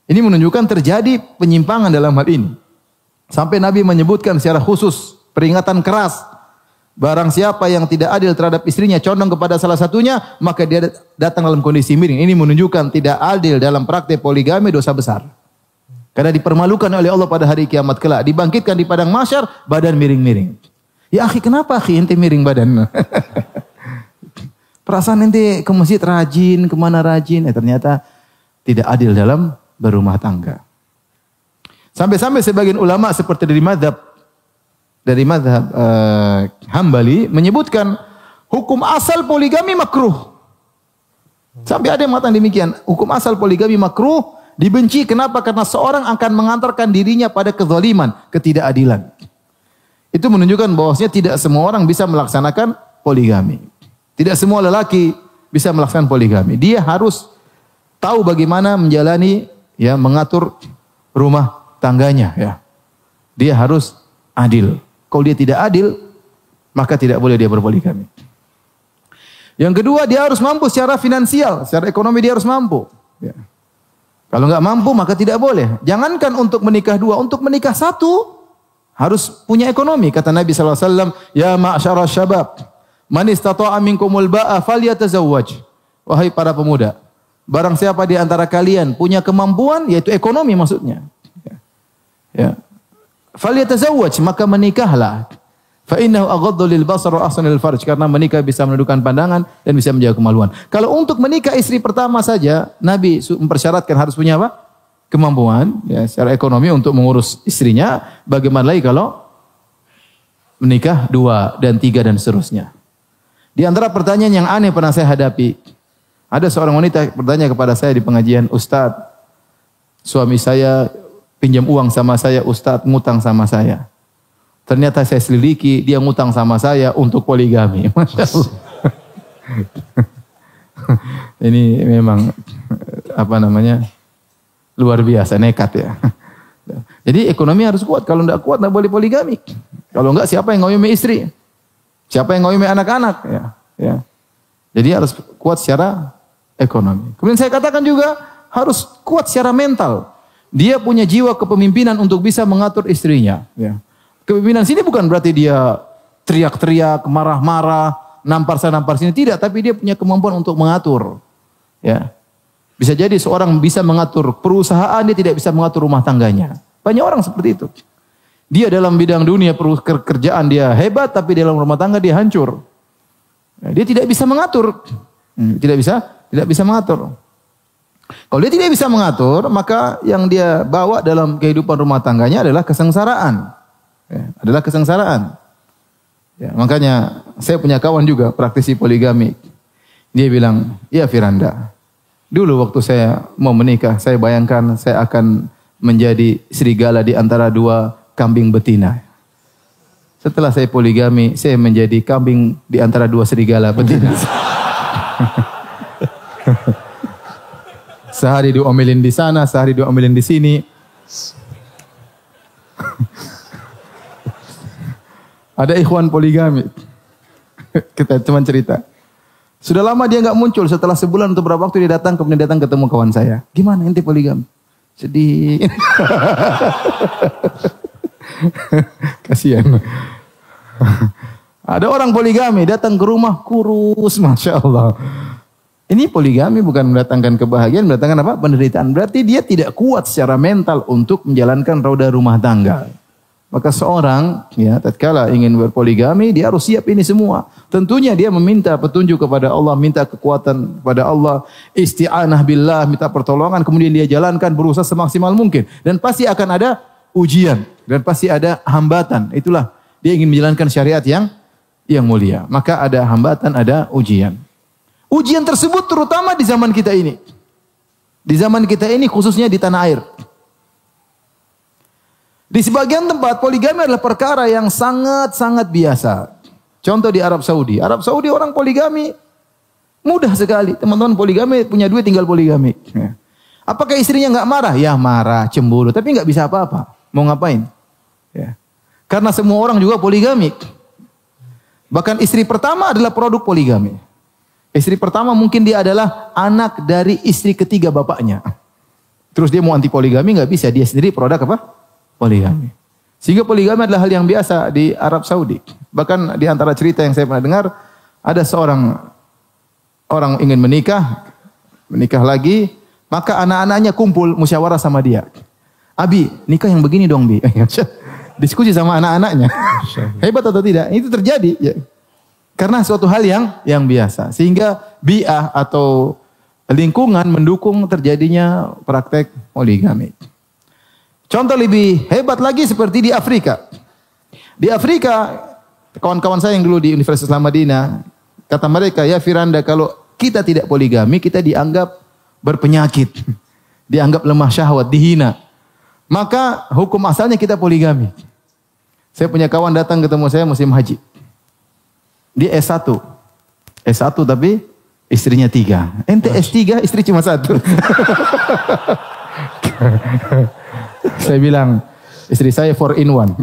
Ini menunjukkan terjadi penyimpangan dalam hal ini. Sampai Nabi menyebutkan secara khusus peringatan keras. Barang siapa yang tidak adil terhadap istrinya, condong kepada salah satunya, maka dia datang dalam kondisi miring. Ini menunjukkan tidak adil dalam praktik poligami dosa besar. Karena dipermalukan oleh Allah pada hari kiamat kelak. Dibangkitkan di padang mahsyar, badan miring-miring. Ya akhi, kenapa akhi ente miring badan? Perasaan ente ke masjid rajin, kemana rajin. Ternyata tidak adil dalam berumah tangga. Sampai-sampai sebagian ulama seperti dari madhab Hambali menyebutkan hukum asal poligami makruh. Sampai ada yang mengatakan demikian. Hukum asal poligami makruh, dibenci. Kenapa? Karena seorang akan mengantarkan dirinya pada kezaliman, ketidakadilan. Itu menunjukkan bahwasanya tidak semua orang bisa melaksanakan poligami. Tidak semua lelaki bisa melaksanakan poligami. Dia harus tahu bagaimana menjalani, ya, mengatur rumah tangganya, ya. Dia harus adil. Kalau dia tidak adil, maka tidak boleh dia berpoligami. Yang kedua, dia harus mampu secara finansial, secara ekonomi dia harus mampu. Ya. Kalau nggak mampu, maka tidak boleh. Jangankan untuk menikah dua, untuk menikah satu harus punya ekonomi. Kata Nabi SAW, ya ma'asyara syabab, man istata'a minkumul ba'a falyatazawwaj. Wahai para pemuda, barang siapa di antara kalian punya kemampuan, yaitu ekonomi maksudnya. Ya. Falyatazawwaj, maka menikahlah. Fa innahu aghaddu lil basar wa ahsanu lil farj, karena menikah bisa menundukkan pandangan dan bisa menjaga kemaluan. Kalau untuk menikah istri pertama saja, Nabi mempersyaratkan harus punya apa? Kemampuan, ya, secara ekonomi untuk mengurus istrinya. Bagaimana lagi kalau menikah 2 dan 3 dan seterusnya. Di antara pertanyaan yang aneh pernah saya hadapi, ada seorang wanita bertanya kepada saya di pengajian, Ustaz, suami saya pinjam uang sama saya, Ustaz, ngutang sama saya. Ternyata saya selidiki, dia ngutang sama saya untuk poligami. Masya Allah. Ini memang apa namanya, luar biasa, nekat ya. Jadi ekonomi harus kuat. Kalau tidak kuat, tidak boleh poligami. Kalau enggak, siapa yang ngayomi istri? Siapa yang ngayomi anak-anak? Ya. Jadi harus kuat secara ekonomi. Kemudian saya katakan juga harus kuat secara mental. Dia punya jiwa kepemimpinan untuk bisa mengatur istrinya. Ya. Kepemimpinan sini bukan berarti dia teriak-teriak, marah-marah, nampar sana nampar sini. Tidak, tapi dia punya kemampuan untuk mengatur. Ya. Bisa jadi seorang bisa mengatur perusahaan, dia tidak bisa mengatur rumah tangganya. Banyak orang seperti itu. Dia dalam bidang dunia pekerjaan dia hebat, tapi dalam rumah tangga dia hancur. Ya, dia tidak bisa mengatur. Tidak bisa mengatur. Kalau dia tidak bisa mengatur, maka yang dia bawa dalam kehidupan rumah tangganya adalah kesengsaraan. Ya, adalah kesengsaraan. Ya, makanya saya punya kawan juga praktisi poligami. Dia bilang, ya Firanda, dulu waktu saya mau menikah, saya bayangkan saya akan menjadi serigala di antara 2 kambing betina. Setelah saya poligami, saya menjadi kambing di antara 2 serigala betina. Sehari diomelin di sana, sehari diomelin di sini. Ada ikhwan poligami. Kita cuma cerita. Sudah lama dia nggak muncul. Setelah sebulan atau berapa waktu dia datang, kemudian datang ketemu kawan saya. Gimana ente poligami? Sedih. Kasihan. Ada orang poligami datang ke rumah kurus, masya Allah. Ini poligami bukan mendatangkan kebahagiaan, mendatangkan apa? Penderitaan. Berarti dia tidak kuat secara mental untuk menjalankan roda rumah tangga. Maka seorang, ya, tatkala ingin berpoligami, dia harus siap ini semua. Tentunya dia meminta petunjuk kepada Allah, minta kekuatan kepada Allah, isti'anah billah, minta pertolongan, kemudian dia jalankan, berusaha semaksimal mungkin. Dan pasti akan ada ujian, dan pasti ada hambatan. Itulah, dia ingin menjalankan syariat yang mulia. Maka ada hambatan, ada ujian. Ujian tersebut terutama di zaman kita ini. Di zaman kita ini khususnya di tanah air. Di sebagian tempat poligami adalah perkara yang sangat-sangat biasa. Contoh di Arab Saudi. Arab Saudi orang poligami mudah sekali. Teman-teman poligami punya duit tinggal poligami. Apakah istrinya nggak marah? Ya marah, cemburu. Tapi nggak bisa apa-apa. Mau ngapain? Ya. Karena semua orang juga poligami. Bahkan istri pertama adalah produk poligami. Istri pertama mungkin dia adalah anak dari istri ketiga bapaknya. Terus dia mau anti poligami nggak bisa, dia sendiri produk apa? Poligami. Sehingga poligami adalah hal yang biasa di Arab Saudi. Bahkan di antara cerita yang saya pernah dengar, ada seorang orang ingin menikah lagi, maka anak-anaknya kumpul musyawarah sama dia. Abi, nikah yang begini dong, Bi. Diskusi sama anak-anaknya. Hebat atau tidak? Itu terjadi. Ya. Karena suatu hal yang biasa. Sehingga bi'ah atau lingkungan mendukung terjadinya praktek poligami. Contoh lebih hebat lagi seperti di Afrika. Di Afrika, kawan-kawan saya yang dulu di Universitas Islam Madinah, kata mereka, ya Firanda, kalau kita tidak poligami, kita dianggap berpenyakit. Dianggap lemah syahwat, dihina. Maka hukum asalnya kita poligami. Saya punya kawan datang ketemu saya musim haji. Dia S1. S1 tapi istrinya 3. Ente S3, istri cuma 1. Saya bilang, istri saya 4 in 1.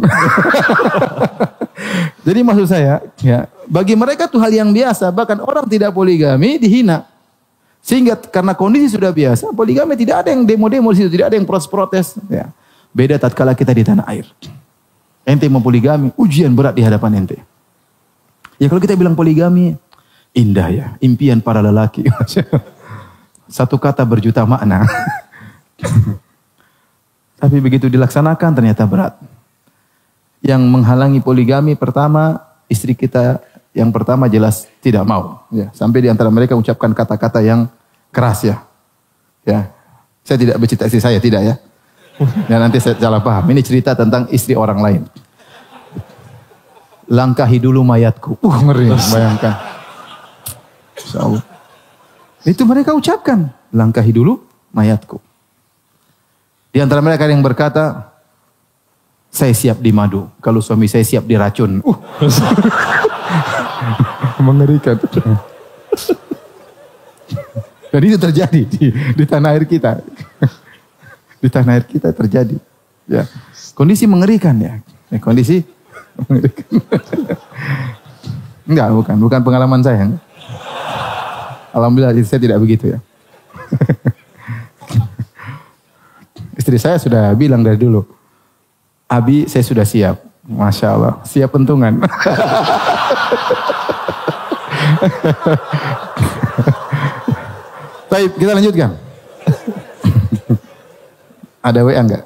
Jadi maksud saya, ya, bagi mereka itu hal yang biasa. Bahkan orang tidak poligami dihina. Sehingga karena kondisi sudah biasa, poligami tidak ada yang demo-demo di situ, tidak ada yang protes-protes. Ya. Beda tatkala kita di tanah air. Ente mau poligami, ujian berat di hadapan ente. Ya kalau kita bilang poligami, indah ya, impian para lelaki. Satu kata berjuta makna. Tapi begitu dilaksanakan ternyata berat. Yang menghalangi poligami pertama, istri kita yang pertama jelas tidak mau. Ya, sampai di antara mereka ucapkan kata-kata yang keras ya. Ya, saya tidak bercerita istri saya, tidak ya. Dan nanti saya salah paham. Ini cerita tentang istri orang lain. Langkahi dulu mayatku. Ngeri, bayangkan. So, itu mereka ucapkan. Langkahi dulu mayatku. Di antara mereka yang berkata, saya siap di madu. Kalau suami saya siap diracun. Mengerikan. Dan itu terjadi di tanah air kita. Di tanah air kita terjadi. Ya. Kondisi mengerikan ya. Kondisi mengerikan. Enggak, bukan pengalaman saya. Alhamdulillah saya tidak begitu ya. Istri saya sudah bilang dari dulu, Abi saya sudah siap. Masya Allah, siap pentungan. Baik, kita lanjutkan. Ada WA enggak?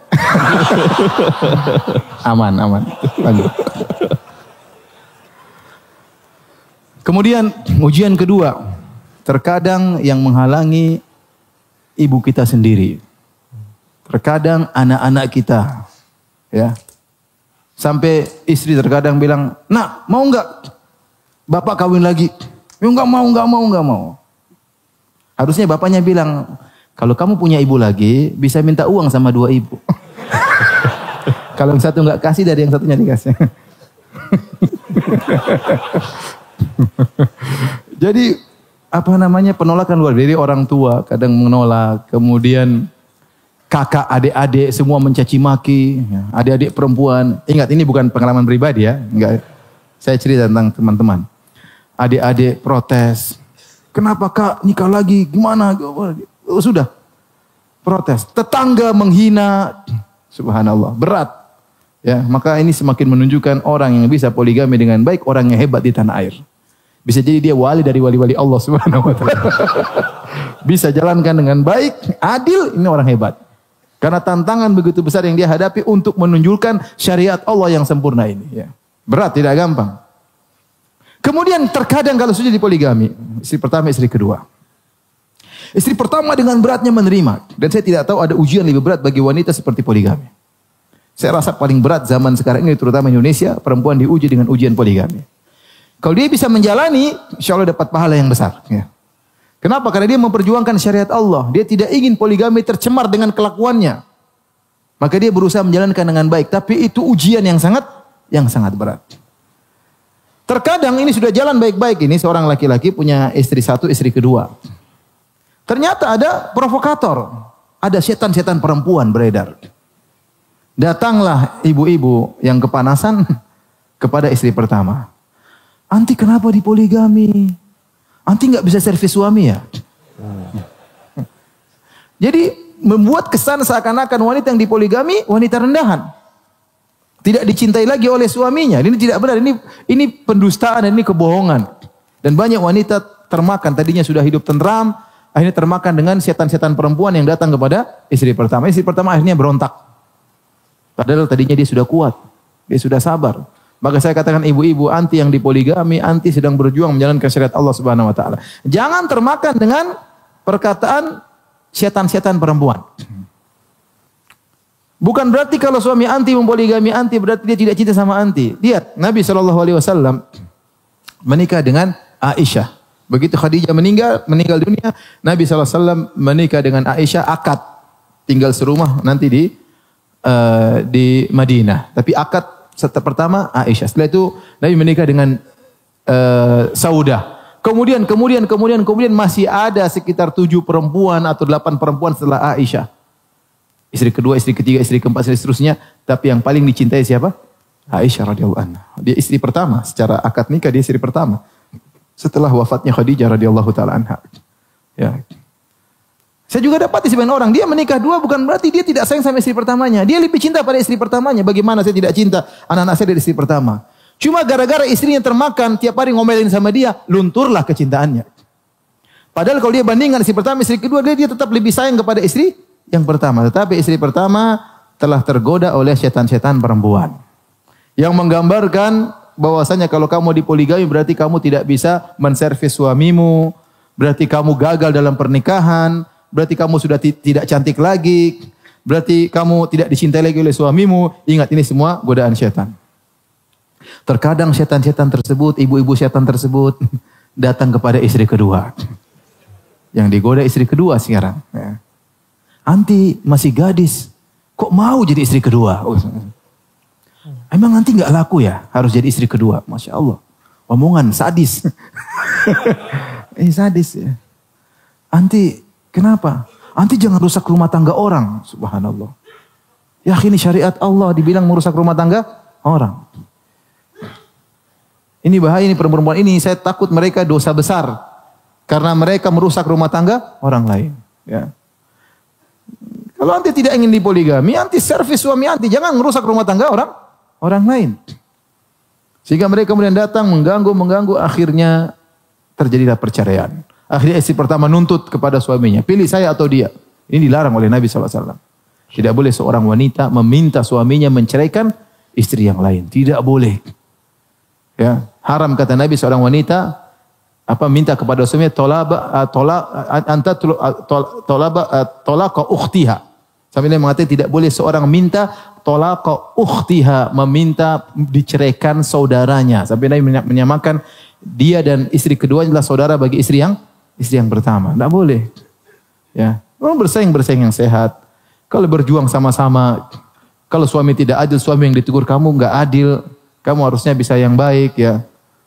Aman. Lanjut. Kemudian ujian kedua. Terkadang yang menghalangi ibu kita sendiri. Terkadang anak-anak kita. Ya. Sampai istri terkadang bilang, "Nak, mau enggak bapak kawin lagi?" "Ya enggak mau. Harusnya bapaknya bilang, kalau kamu punya ibu lagi, bisa minta uang sama 2 ibu. Kalau yang satu enggak kasih, dari yang satunya dikasih. Jadi, penolakan luar dari orang tua, kadang menolak, kemudian kakak, adik-adik semua mencaci maki, adik-adik perempuan. Ingat, ini bukan pengalaman pribadi ya, enggak. Saya cerita tentang teman-teman. Adik-adik protes. Kenapa kak nikah lagi? Gimana? Oh, sudah. Protes. Tetangga menghina. Subhanallah. Berat. Ya, maka ini semakin menunjukkan orang yang bisa poligami dengan baik, orang yang hebat di tanah air. Bisa jadi dia wali dari wali-wali Allah Subhanahu wa taala. Bisa jalankan dengan baik, adil, ini orang hebat. Karena tantangan begitu besar yang dia hadapi untuk menunjukkan syariat Allah yang sempurna ini. Ya. Berat, tidak gampang. Kemudian terkadang kalau sudah dipoligami, istri pertama, istri kedua. Istri pertama dengan beratnya menerima. Dan saya tidak tahu ada ujian lebih berat bagi wanita seperti poligami. Saya rasa paling berat zaman sekarang ini, terutama Indonesia, perempuan diuji dengan ujian poligami. Kalau dia bisa menjalani, insya Allah dapat pahala yang besar. Ya. Kenapa? Karena dia memperjuangkan syariat Allah. Dia tidak ingin poligami tercemar dengan kelakuannya. Maka dia berusaha menjalankan dengan baik. Tapi itu ujian yang sangat berat. Terkadang ini sudah jalan baik-baik. Ini seorang laki-laki punya istri satu, istri kedua. Ternyata ada provokator. Ada setan-setan perempuan beredar. Datanglah ibu-ibu yang kepanasan kepada istri pertama. Anti kenapa dipoligami? Anti nggak bisa servis suami ya? Jadi membuat kesan seakan-akan wanita yang dipoligami wanita rendahan. Tidak dicintai lagi oleh suaminya. Ini tidak benar. Ini pendustaan dan ini kebohongan. Dan banyak wanita termakan. Tadinya sudah hidup tenteram, akhirnya termakan dengan setan-setan perempuan yang datang kepada istri pertama. Istri pertama akhirnya berontak. Padahal tadinya dia sudah kuat. Dia sudah sabar. Maka saya katakan ibu-ibu anti yang dipoligami, anti sedang berjuang menjalankan syariat Allah Subhanahu wa taala. Jangan termakan dengan perkataan setan-setan perempuan. Bukan berarti kalau suami anti mempoligami anti berarti dia tidak cinta sama anti. Lihat Nabi SAW menikah dengan Aisyah. Begitu Khadijah meninggal dunia, Nabi SAW menikah dengan Aisyah, akad tinggal serumah nanti di Madinah. Tapi akad pertama Aisyah. Setelah itu Nabi menikah dengan Saudah. Kemudian masih ada sekitar 7 perempuan atau 8 perempuan setelah Aisyah. Istri kedua, istri ketiga, istri keempat, istri seterusnya. Tapi yang paling dicintai siapa? Aisyah radhiyallahu anha. Dia istri pertama. Secara akad nikah dia istri pertama. Setelah wafatnya Khadijah radhiyallahu ta'ala anha. Ya. Saya juga dapati sebagian orang. Dia menikah 2 bukan berarti dia tidak sayang sama istri pertamanya. Dia lebih cinta pada istri pertamanya. Bagaimana saya tidak cinta anak-anak saya dari istri pertama. Cuma gara-gara istrinya termakan. Tiap hari ngomelin sama dia. Lunturlah kecintaannya. Padahal kalau dia bandingkan istri pertama, istri kedua. Dia tetap lebih sayang kepada istri yang pertama. Tetapi istri pertama telah tergoda oleh setan-setan perempuan. Yang menggambarkan bahwasanya kalau kamu dipoligami berarti kamu tidak bisa menservis suamimu. Berarti kamu gagal dalam pernikahan. Berarti kamu sudah tidak cantik lagi. Berarti kamu tidak dicintai lagi oleh suamimu. Ingat ini semua godaan setan. Terkadang setan-setan tersebut, ibu-ibu setan tersebut datang kepada istri kedua. Yang digoda istri kedua sekarang. Ya. Anti masih gadis, kok mau jadi istri kedua? Emang anti nggak laku ya harus jadi istri kedua? Masya Allah, omongan sadis. Sadis ya. Anti kenapa? Anti jangan rusak rumah tangga orang. Subhanallah. Ya ini syariat Allah dibilang merusak rumah tangga orang. Ini bahaya ini perempuan ini. Saya takut mereka dosa besar karena mereka merusak rumah tangga orang lain. Ya. Kalau anti tidak ingin dipoligami, anti servis suami anti, jangan merusak rumah tangga orang lain. Sehingga mereka kemudian datang mengganggu, akhirnya terjadilah perceraian. Akhirnya istri pertama nuntut kepada suaminya, pilih saya atau dia. Ini dilarang oleh Nabi SAW. Tidak boleh seorang wanita meminta suaminya menceraikan istri yang lain, tidak boleh. Ya, haram kata Nabi seorang wanita minta kepada suaminya tolaqa ukhtiha. Sampai dia mengatakan tidak boleh seorang minta tolaqa ukhtiha, meminta diceraikan saudaranya. Sampai Nabi menyamakan dia dan istri kedua adalah saudara bagi istri yang pertama. Tidak boleh. Ya, bersaing yang sehat. Kalau berjuang sama-sama, kalau suami tidak adil, suami yang ditegur kamu enggak adil, kamu harusnya bisa yang baik ya.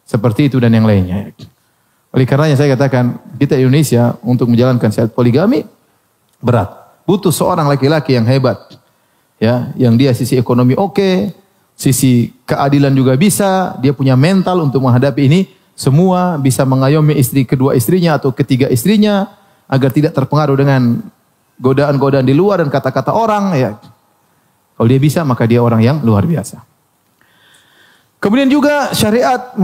Seperti itu dan yang lainnya. Oleh karenanya saya katakan, kita Indonesia untuk menjalankan syariat poligami berat. Butuh seorang laki-laki yang hebat. Ya, yang dia sisi ekonomi oke, sisi keadilan juga bisa, dia punya mental untuk menghadapi ini semua, bisa mengayomi kedua istrinya atau ketiga istrinya agar tidak terpengaruh dengan godaan-godaan di luar dan kata-kata orang ya. Kalau dia bisa maka dia orang yang luar biasa. Kemudian juga syariat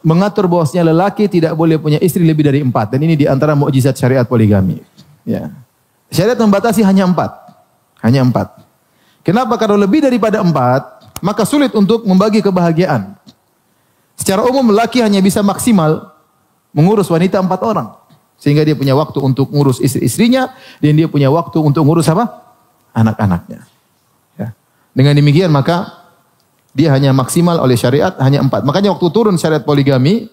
mengatur bahwasanya lelaki tidak boleh punya istri lebih dari 4. Dan ini diantara mukjizat syariat poligami. Ya. Syariat membatasi hanya 4. Hanya 4. Kenapa? Kalau lebih daripada 4, maka sulit untuk membagi kebahagiaan. Secara umum lelaki hanya bisa maksimal mengurus wanita 4 orang. Sehingga dia punya waktu untuk mengurus istri-istrinya. Dan dia punya waktu untuk mengurus apa? Anak-anaknya. Ya. Dengan demikian maka dia hanya maksimal oleh syariat hanya 4. Makanya waktu turun syariat poligami,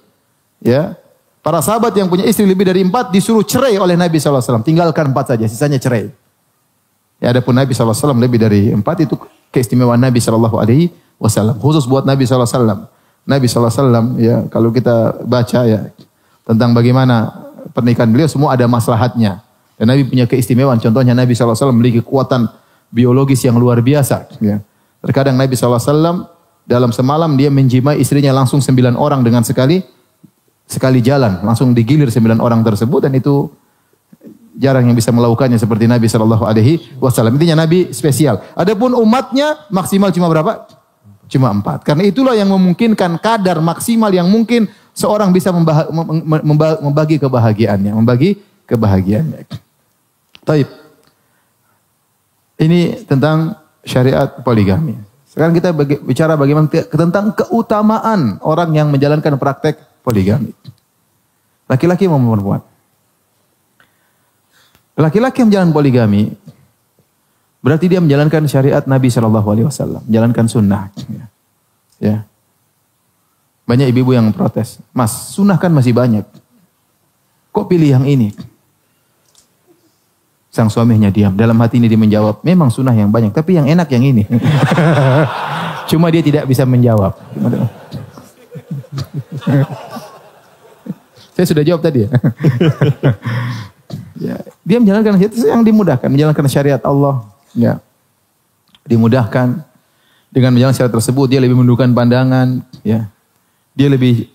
ya, para sahabat yang punya istri lebih dari 4 disuruh cerai oleh Nabi SAW. Tinggalkan 4 saja, sisanya cerai. Ya, adapun Nabi SAW lebih dari 4 itu keistimewaan Nabi SAW. Khusus buat Nabi SAW. Nabi SAW, ya, kalau kita baca ya tentang bagaimana pernikahan beliau semua ada maslahatnya. Dan Nabi punya keistimewaan. Contohnya Nabi SAW memiliki kekuatan biologis yang luar biasa. Ya. Terkadang Nabi SAW dalam semalam dia menjimai istrinya langsung 9 orang dengan sekali jalan. Langsung digilir 9 orang tersebut dan itu jarang yang bisa melakukannya seperti Nabi sallallahu alaihi wasallam. Intinya Nabi spesial. Adapun umatnya maksimal cuma berapa? Cuma 4. Karena itulah yang memungkinkan kadar maksimal yang mungkin seorang bisa membagi kebahagiaannya, Taib. Ini tentang syariat poligami. Sekarang kita bicara bagaimana tentang keutamaan orang yang menjalankan praktek poligami. Laki-laki maupun perempuan. Laki-laki yang menjalankan poligami berarti dia menjalankan syariat Nabi Shallallahu Alaihi Wasallam, menjalankan sunnah. Ya. Banyak ibu-ibu yang protes, Mas, sunnah kan masih banyak. Kok pilih yang ini? Sang suaminya diam. Dalam hati ini dia menjawab, memang sunnah yang banyak, tapi yang enak yang ini. Cuma dia tidak bisa menjawab. Saya sudah jawab tadi ya. Ya, dia menjalankan itu yang dimudahkan, menjalankan syariat Allah, ya. Dimudahkan dengan menjalankan syariat tersebut, dia lebih menundukkan pandangan, ya. Dia lebih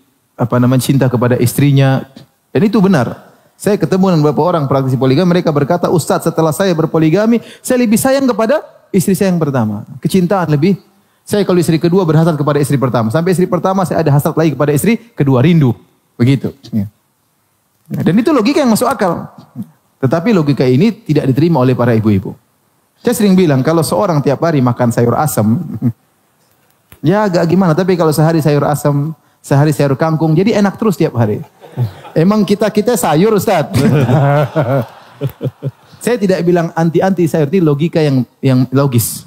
cinta kepada istrinya. Dan itu benar. Saya ketemu dengan beberapa orang praktisi poligami, mereka berkata, Ustadz, setelah saya berpoligami, saya lebih sayang kepada istri saya yang pertama. Kecintaan lebih. Saya kalau istri kedua berhasrat kepada istri pertama. Sampai istri pertama saya ada hasrat lagi kepada istri kedua, rindu. Begitu. Ya. Dan itu logika yang masuk akal. Tetapi logika ini tidak diterima oleh para ibu-ibu. Saya sering bilang, kalau seorang tiap hari makan sayur asam, ya agak gimana. Tapi kalau sehari sayur asam, sehari sayur kangkung, jadi enak terus tiap hari. Emang kita sayur, Ustaz. Saya tidak bilang anti sayur, itu logika yang logis.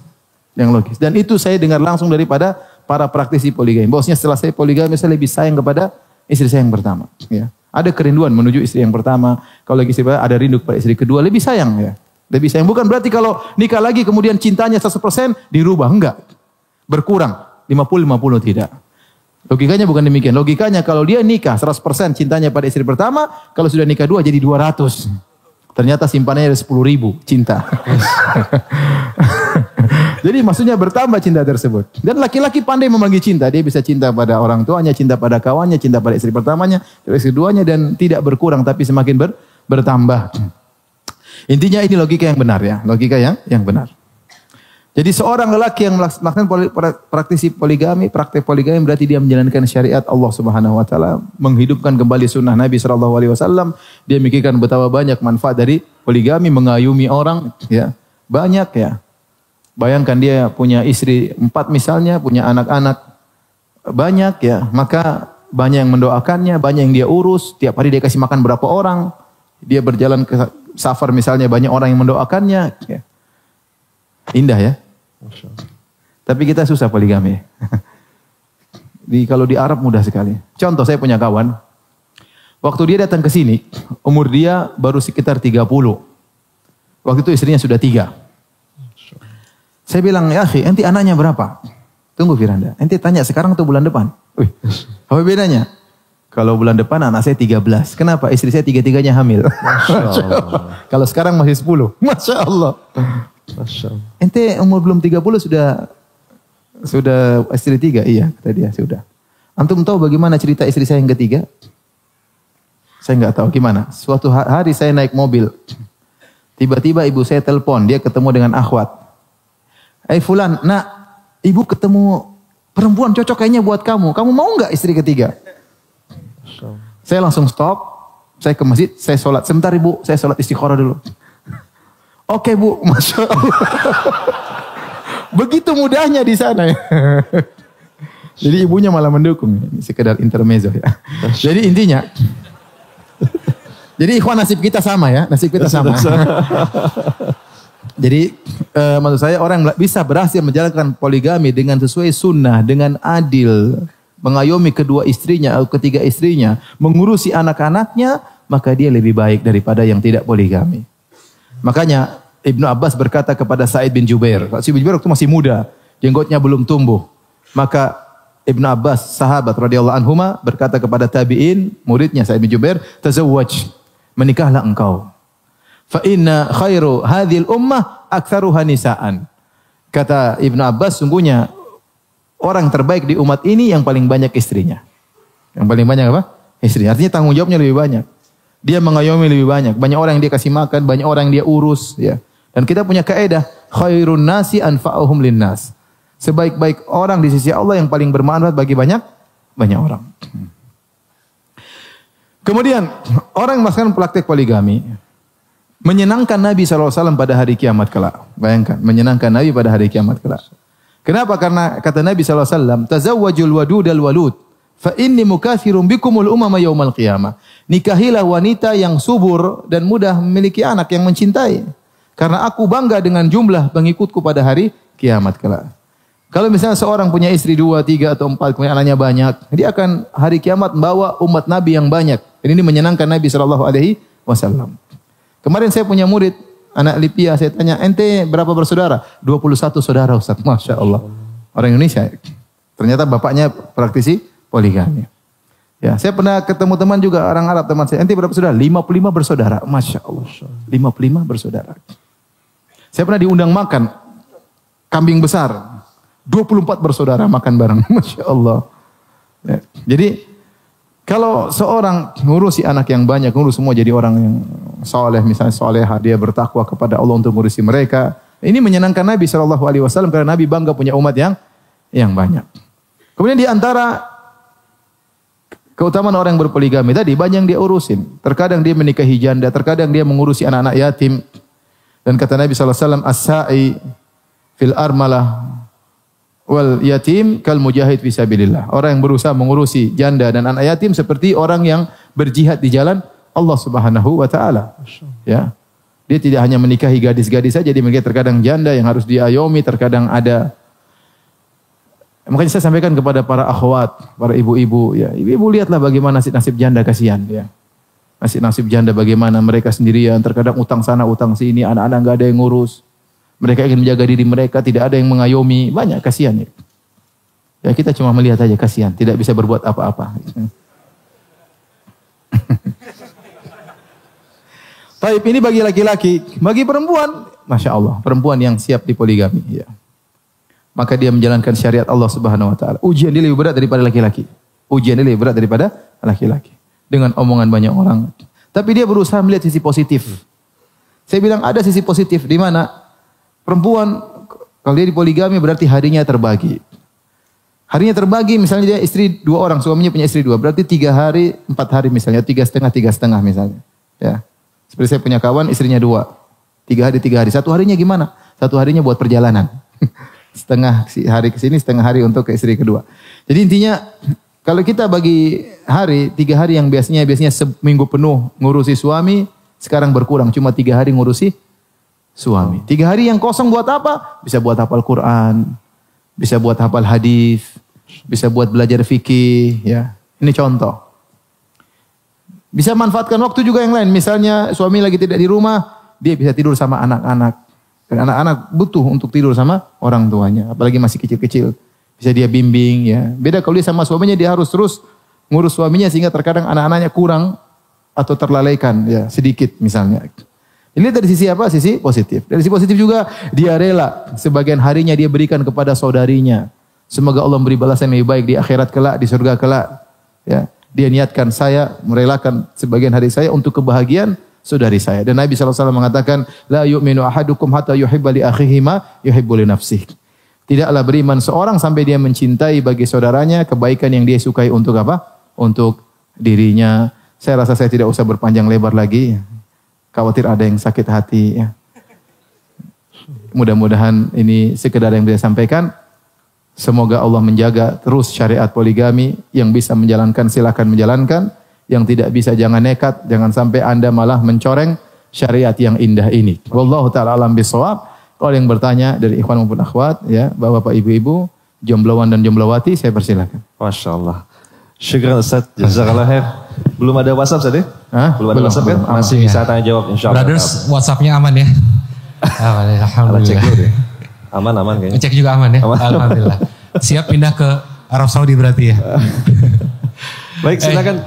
Yang logis. Dan itu saya dengar langsung daripada para praktisi poligami. Bosnya setelah saya poligami, saya lebih sayang kepada istri saya yang pertama. Ya. Ada kerinduan menuju istri yang pertama. Kalau lagi istri ada rindu kepada istri kedua, lebih sayang ya. Lebih sayang. Bukan berarti kalau nikah lagi kemudian cintanya 100% dirubah. Enggak. Berkurang. 50-50 tidak. Logikanya bukan demikian. Logikanya kalau dia nikah 100% cintanya pada istri pertama, kalau sudah nikah dua jadi 200. Ternyata simpanannya ada 10.000 cinta. Jadi maksudnya bertambah cinta tersebut. Dan laki-laki pandai membagi cinta. Dia bisa cinta pada orang tuanya, cinta pada kawannya, cinta pada istri pertamanya, istri keduanya, dan tidak berkurang tapi semakin bertambah. Intinya ini logika yang benar ya. Logika yang benar. Jadi seorang lelaki yang melaksanakan praktisi poligami, praktek poligami berarti dia menjalankan syariat Allah Subhanahu wa taala, menghidupkan kembali sunnah Nabi sallallahu alaihi wasallam. Dia memikirkan betapa banyak manfaat dari poligami, mengayumi orang ya. Banyak ya. Bayangkan dia punya istri 4 misalnya, punya anak-anak banyak ya, maka banyak yang mendoakannya, banyak yang dia urus, tiap hari dia kasih makan berapa orang. Dia berjalan ke safar misalnya, banyak orang yang mendoakannya ya. Indah ya. Tapi kita susah poligami. Kalau di Arab mudah sekali. Contoh, saya punya kawan. Waktu dia datang ke sini, umur dia baru sekitar 30. Waktu itu istrinya sudah 3. Saya bilang, ya akhi, ente anaknya berapa? Tunggu Firanda, ente tanya sekarang atau bulan depan? Wih, apa bedanya? Kalau bulan depan anak saya 13. Kenapa? Istri saya 3-3-nya hamil. Masya Allah. Kalau sekarang masih 10. Masya Allah. Masya Allah. Ente umur belum 30 sudah istri 3? Iya, kata dia, sudah. Antum tahu bagaimana cerita istri saya yang ketiga? Saya nggak tahu gimana. Suatu hari saya naik mobil. Tiba-tiba ibu saya telepon, dia ketemu dengan akhwat. Fulan, nak, ibu ketemu perempuan cocok kayaknya buat kamu. Kamu mau nggak istri ketiga? Saya langsung stop. Saya ke masjid, saya sholat. Sebentar ibu, saya sholat istikharah dulu. Oke bu, Masya Allah. Begitu mudahnya di sana ya. Jadi ibunya malah mendukung. Ini sekedar intermezzo ya. Jadi intinya. Jadi ikhwan nasib kita sama ya. Nasib kita sama. Jadi maksud saya orang bisa berhasil menjalankan poligami dengan sesuai sunnah, dengan adil, mengayomi kedua istrinya atau ketiga istrinya, mengurusi anak-anaknya, maka dia lebih baik daripada yang tidak poligami. Makanya Ibnu Abbas berkata kepada Sa'id bin Jubair. Sa'id bin Jubair waktu masih muda, jenggotnya belum tumbuh. Maka Ibnu Abbas, sahabat radhiyallahu anhuma, berkata kepada tabi'in, muridnya Sa'id bin Jubair, tazawwaj, menikahlah engkau. Fa inna khairu hadhil ummah aktsaruha nisaan. Kata Ibnu Abbas, sungguhnya orang terbaik di umat ini yang paling banyak istrinya. Yang paling banyak apa? Istri. Artinya tanggung jawabnya lebih banyak. Dia mengayomi lebih banyak. Banyak orang yang dia kasih makan, banyak orang yang dia urus. Ya. Dan kita punya kaidah, khairun nasi anfa'uhum linnas. Sebaik-baik orang di sisi Allah yang paling bermanfaat bagi banyak orang. Kemudian, orang yang melaksanakan praktek poligami, menyenangkan Nabi SAW pada hari kiamat kelak. Bayangkan, menyenangkan Nabi pada hari kiamat kelak. Kenapa? Karena kata Nabi SAW, tazawwajul wadudal walud, fa inni mukathirun bikumul umama yaumal qiyamah. Nikahilah wanita yang subur dan mudah memiliki anak yang mencintai. Karena aku bangga dengan jumlah pengikutku pada hari kiamat kelak. Kalau misalnya seorang punya istri 2, 3 atau 4, kemudian anaknya banyak, dia akan hari kiamat membawa umat Nabi yang banyak. Dan ini menyenangkan Nabi SAW. Kemarin saya punya murid, anak Lipia, saya tanya, ente berapa bersaudara? 21 saudara Ustaz, Masya Allah. Orang Indonesia. Ternyata bapaknya praktisi poligami. Ya, saya pernah ketemu teman juga orang Arab, teman saya. Ente berapa saudara? 55 bersaudara. Masya Allah. 55 bersaudara. Saya pernah diundang makan kambing besar. 24 bersaudara makan bareng. Masya Allah. Ya, jadi kalau seorang ngurusi anak yang banyak, ngurus semua jadi orang yang soleh, misalnya solehah, dia bertakwa kepada Allah untuk ngurusi mereka. Ini menyenangkan Nabi SAW karena Nabi bangga punya umat yang banyak. Kemudian di antara keutamaan orang yang berpoligami tadi, banyak yang dia urusin. Terkadang dia menikahi janda, terkadang dia mengurusi anak-anak yatim. Dan kata Nabi SAW, as-sa'i fil armalah wal yatim kal mujahid fisabilillah. Orang yang berusaha mengurusi janda dan anak yatim seperti orang yang berjihad di jalan Allah Subhanahu wa taala. Ya. Dia tidak hanya menikahi gadis-gadis saja, dia menikahi terkadang janda yang harus diayomi, terkadang ada. Makanya saya sampaikan kepada para akhwat, para ibu-ibu, ya, ibu-ibu lihatlah bagaimana nasib janda, kasihan, ya. Nasib janda bagaimana mereka sendirian, terkadang utang sana, utang sini, anak-anak enggak ada yang ngurus. Mereka ingin menjaga diri mereka, tidak ada yang mengayomi, banyak, kasihan, ya. Ya, kita cuma melihat aja, kasihan, tidak bisa berbuat apa-apa. Baik, ini bagi laki-laki, bagi perempuan, Masya Allah, perempuan yang siap dipoligami, ya. Maka dia menjalankan syariat Allah Subhanahu wa taala. Ujian dia lebih berat daripada laki-laki. Ujian dia lebih berat daripada laki-laki. Dengan omongan banyak orang. Tapi dia berusaha melihat sisi positif. Saya bilang ada sisi positif di mana perempuan kalau dia dipoligami berarti harinya terbagi. Harinya terbagi, misalnya dia istri 2 orang, suaminya punya istri 2, berarti 3 hari, 4 hari misalnya, 3,5 misalnya. Ya. Seperti saya punya kawan istrinya 2. 3 hari. 1 harinya gimana? 1 harinya buat perjalanan. Setengah hari ke sini, setengah hari untuk ke istri kedua. Jadi intinya kalau kita bagi hari, 3 hari yang biasanya seminggu penuh ngurusi suami, sekarang berkurang cuma 3 hari ngurusi suami. 3 hari yang kosong buat apa? Bisa buat hafal Quran, bisa buat hafal hadis, bisa buat belajar fikih, ya. Ini contoh. Bisa manfaatkan waktu juga yang lain. Misalnya suami lagi tidak di rumah, dia bisa tidur sama anak-anak. Dan anak-anak butuh untuk tidur sama orang tuanya. Apalagi masih kecil-kecil. Bisa dia bimbing, ya. Beda kalau dia sama suaminya, dia harus terus ngurus suaminya sehingga terkadang anak-anaknya kurang atau terlalaikan, ya, sedikit misalnya. Ini dari sisi apa? Sisi positif. Dari sisi positif juga dia rela sebagian harinya dia berikan kepada saudarinya. Semoga Allah memberi balasan yang lebih baik di akhirat kelak, di surga kelak. Ya. Dia niatkan saya merelakan sebagian hari saya untuk kebahagiaan saudari saya. Dan Nabi SAW mengatakan, la yu'minu ahadukum hatta yuhibba li akhihi ma yuhibbu li nafsihi. Tidaklah beriman seorang sampai dia mencintai bagi saudaranya kebaikan yang dia sukai untuk apa? Untuk dirinya. Saya rasa saya tidak usah berpanjang lebar lagi. Khawatir ada yang sakit hati, ya. Mudah-mudahan ini sekedar yang bisa sampaikan. Semoga Allah menjaga terus syariat poligami. Yang bisa menjalankan silakan menjalankan. Yang tidak bisa jangan nekat, jangan sampai Anda malah mencoreng syariat yang indah ini. Wallahu ta'ala alam bisawab. Kalau yang bertanya dari ikhwan maupun akhwat, ya, bapak ibu-ibu, jomblowan dan jomblowati, saya persilakan. Masya Allah. Syukran Ustaz, jazakallah khair. Belum ada WhatsApp tadi? Belum ada WhatsApp kan? Masih bisa tanya jawab insya Allah. Brothers, WhatsApp-nya aman ya? Alhamdulillah. Cek dulu deh. Aman kayaknya. Cek juga aman ya? Aman. Alhamdulillah. Siap pindah ke Arab Saudi berarti ya? Baik, silakan.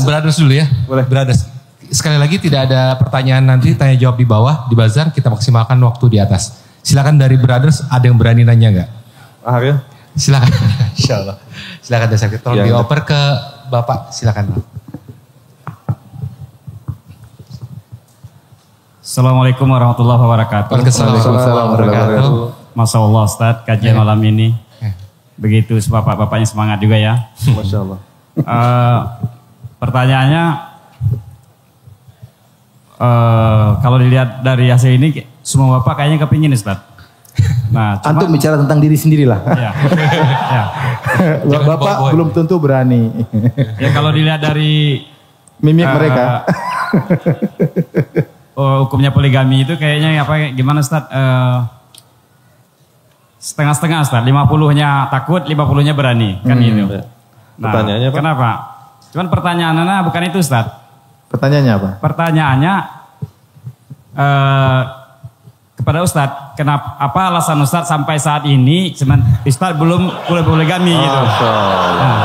Brothers dulu ya. Boleh. Brothers. Sekali lagi tidak ada pertanyaan nanti, tanya jawab di bawah, di buzzer, kita maksimalkan waktu di atas. Silakan dari Brothers, ada yang berani nanya enggak? Ahar ya? Silakan. Insyaallah. Silakan Desa. Tolong dioper ke Bapak, silakan. Assalamualaikum warahmatullahi wabarakatuh. Waalaikumsalam warahmatullahi wabarakatuh. Masya Allah Ustaz, kajian malam ini. Begitu bapak-bapaknya semangat juga ya. Masya Allah. Pertanyaannya, kalau dilihat dari hasil ini, semua bapak kayaknya kepingin Ustaz. Nah, Antum bicara tentang diri sendirilah. Ya, ya. Bapak belum tentu berani. Ya kalau dilihat dari Mimik mereka. Hukumnya poligami itu kayaknya gimana Ustaz? Setengah-setengah Ustaz, 50-nya takut, 50-nya berani, kan gitu. Nah, pertanyaannya apa? Kenapa? Cuman pertanyaannya bukan itu Ustaz. Pertanyaannya apa? Pertanyaannya kepada Ustaz, apa alasan Ustaz sampai saat ini Ustaz belum poligami gitu. Nah,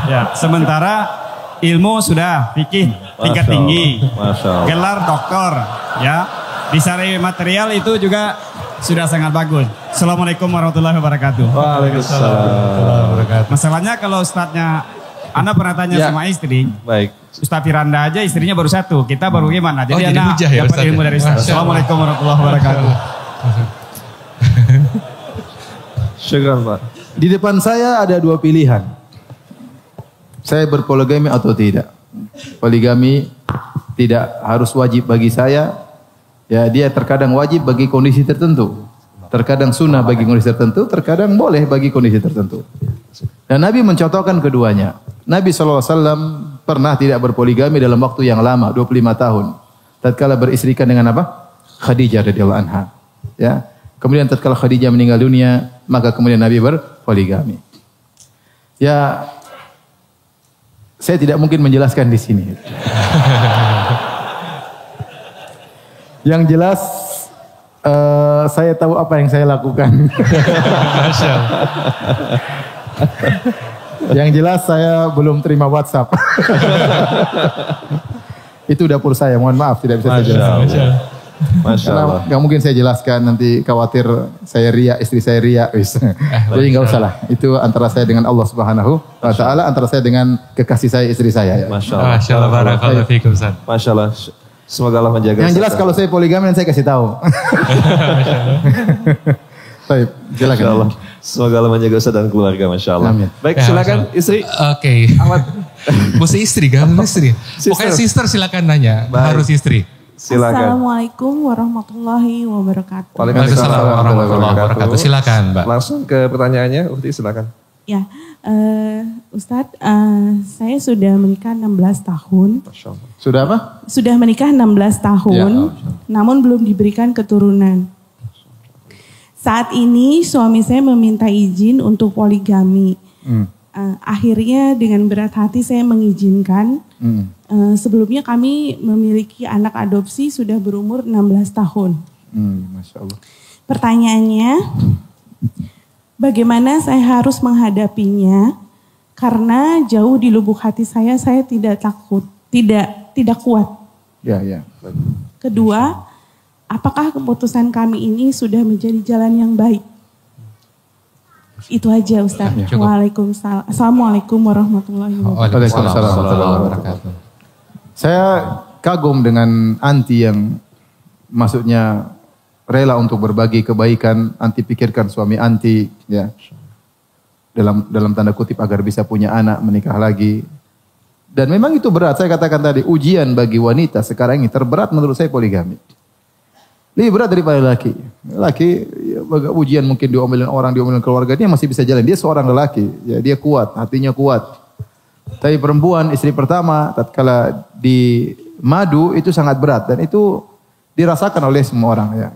ya, sementara ilmu sudah fikih tingkat tinggi, gelar doktor, ya, disari material itu juga sudah sangat bagus. Assalamualaikum warahmatullahi wabarakatuh. Waalaikumsalam. Masalahnya kalau Ustaznya, Anda pernah tanya sama istri, baik. Ustaz Firanda aja istrinya baru satu, kita baru gimana? Jadi Anda ya, dapat ilmu dari Ustaz. Assalamualaikum warahmatullahi wabarakatuh. Syukran Pak. Di depan saya ada dua pilihan. Saya berpoligami atau tidak. Poligami tidak harus wajib bagi saya. Ya, dia terkadang wajib bagi kondisi tertentu. Terkadang sunnah bagi kondisi tertentu, terkadang boleh bagi kondisi tertentu. Dan Nabi mencontohkan keduanya. Nabi SAW pernah tidak berpoligami dalam waktu yang lama, 25 tahun. Tatkala beristrikan dengan apa? Khadijah radhiyallahu anha. Ya. Kemudian tatkala Khadijah meninggal dunia, maka kemudian Nabi berpoligami. Ya, saya tidak mungkin menjelaskan di sini. Yang jelas saya tahu apa yang saya lakukan. Yang jelas saya belum terima WhatsApp. Itu dapur saya, mohon maaf tidak bisa saya jelaskan. Masya Allah. Gak mungkin saya jelaskan, nanti khawatir saya riak, istri saya riak. Jadi gak usah lah. Itu antara saya dengan Allah Subhanahu wa Ta'ala, antara saya dengan kekasih saya, istri saya. Masya Allah. Masya Allah. Barakallahu fiikum, Ustaz. Masya Allah. Semoga Allah menjaga. Yang jelas kalau saya poligami saya kasih tahu. Baik, silakan. Allah. Semoga Allah menjaga Ustaz dan keluarga, Masya Allah. Amin. Baik, silakan istri. Oke. Mesti istri kan? Istri. Pokoknya sister silakan nanya. Harus istri. Silakan. Assalamualaikum warahmatullahi wabarakatuh. Waalaikumsalam warahmatullahi wabarakatuh. Silakan, Mbak. Langsung ke pertanyaannya, Ukti silakan. Ya, Ustadz, saya sudah menikah 16 tahun. Sudah apa? Sudah menikah 16 tahun, namun belum diberikan keturunan. Saat ini suami saya meminta izin untuk poligami. Akhirnya dengan berat hati saya mengizinkan. Sebelumnya kami memiliki anak adopsi sudah berumur 16 tahun. Masya Allah. Pertanyaannya, bagaimana saya harus menghadapinya? Karena jauh di lubuk hati saya tidak takut, tidak kuat. Ya. Kedua, apakah keputusan kami ini sudah menjadi jalan yang baik? Itu aja Ustaz. Waalaikumsalam. Assalamualaikum warahmatullahi wabarakatuh. Waalaikumsalam warahmatullahi wabarakatuh. Saya kagum dengan anti yang maksudnya rela untuk berbagi kebaikan, anti pikirkan suami anti, ya. Dalam tanda kutip agar bisa punya anak, menikah lagi. Dan memang itu berat, saya katakan tadi, ujian bagi wanita sekarang ini terberat menurut saya poligami. Lebih berat daripada laki. Laki ya, ujian mungkin diomelin orang, diomelin keluarga, dia masih bisa jalan. Dia seorang lelaki, ya dia kuat, hatinya kuat. Tapi perempuan, istri pertama, tatkala di madu itu sangat berat dan itu dirasakan oleh semua orang, ya.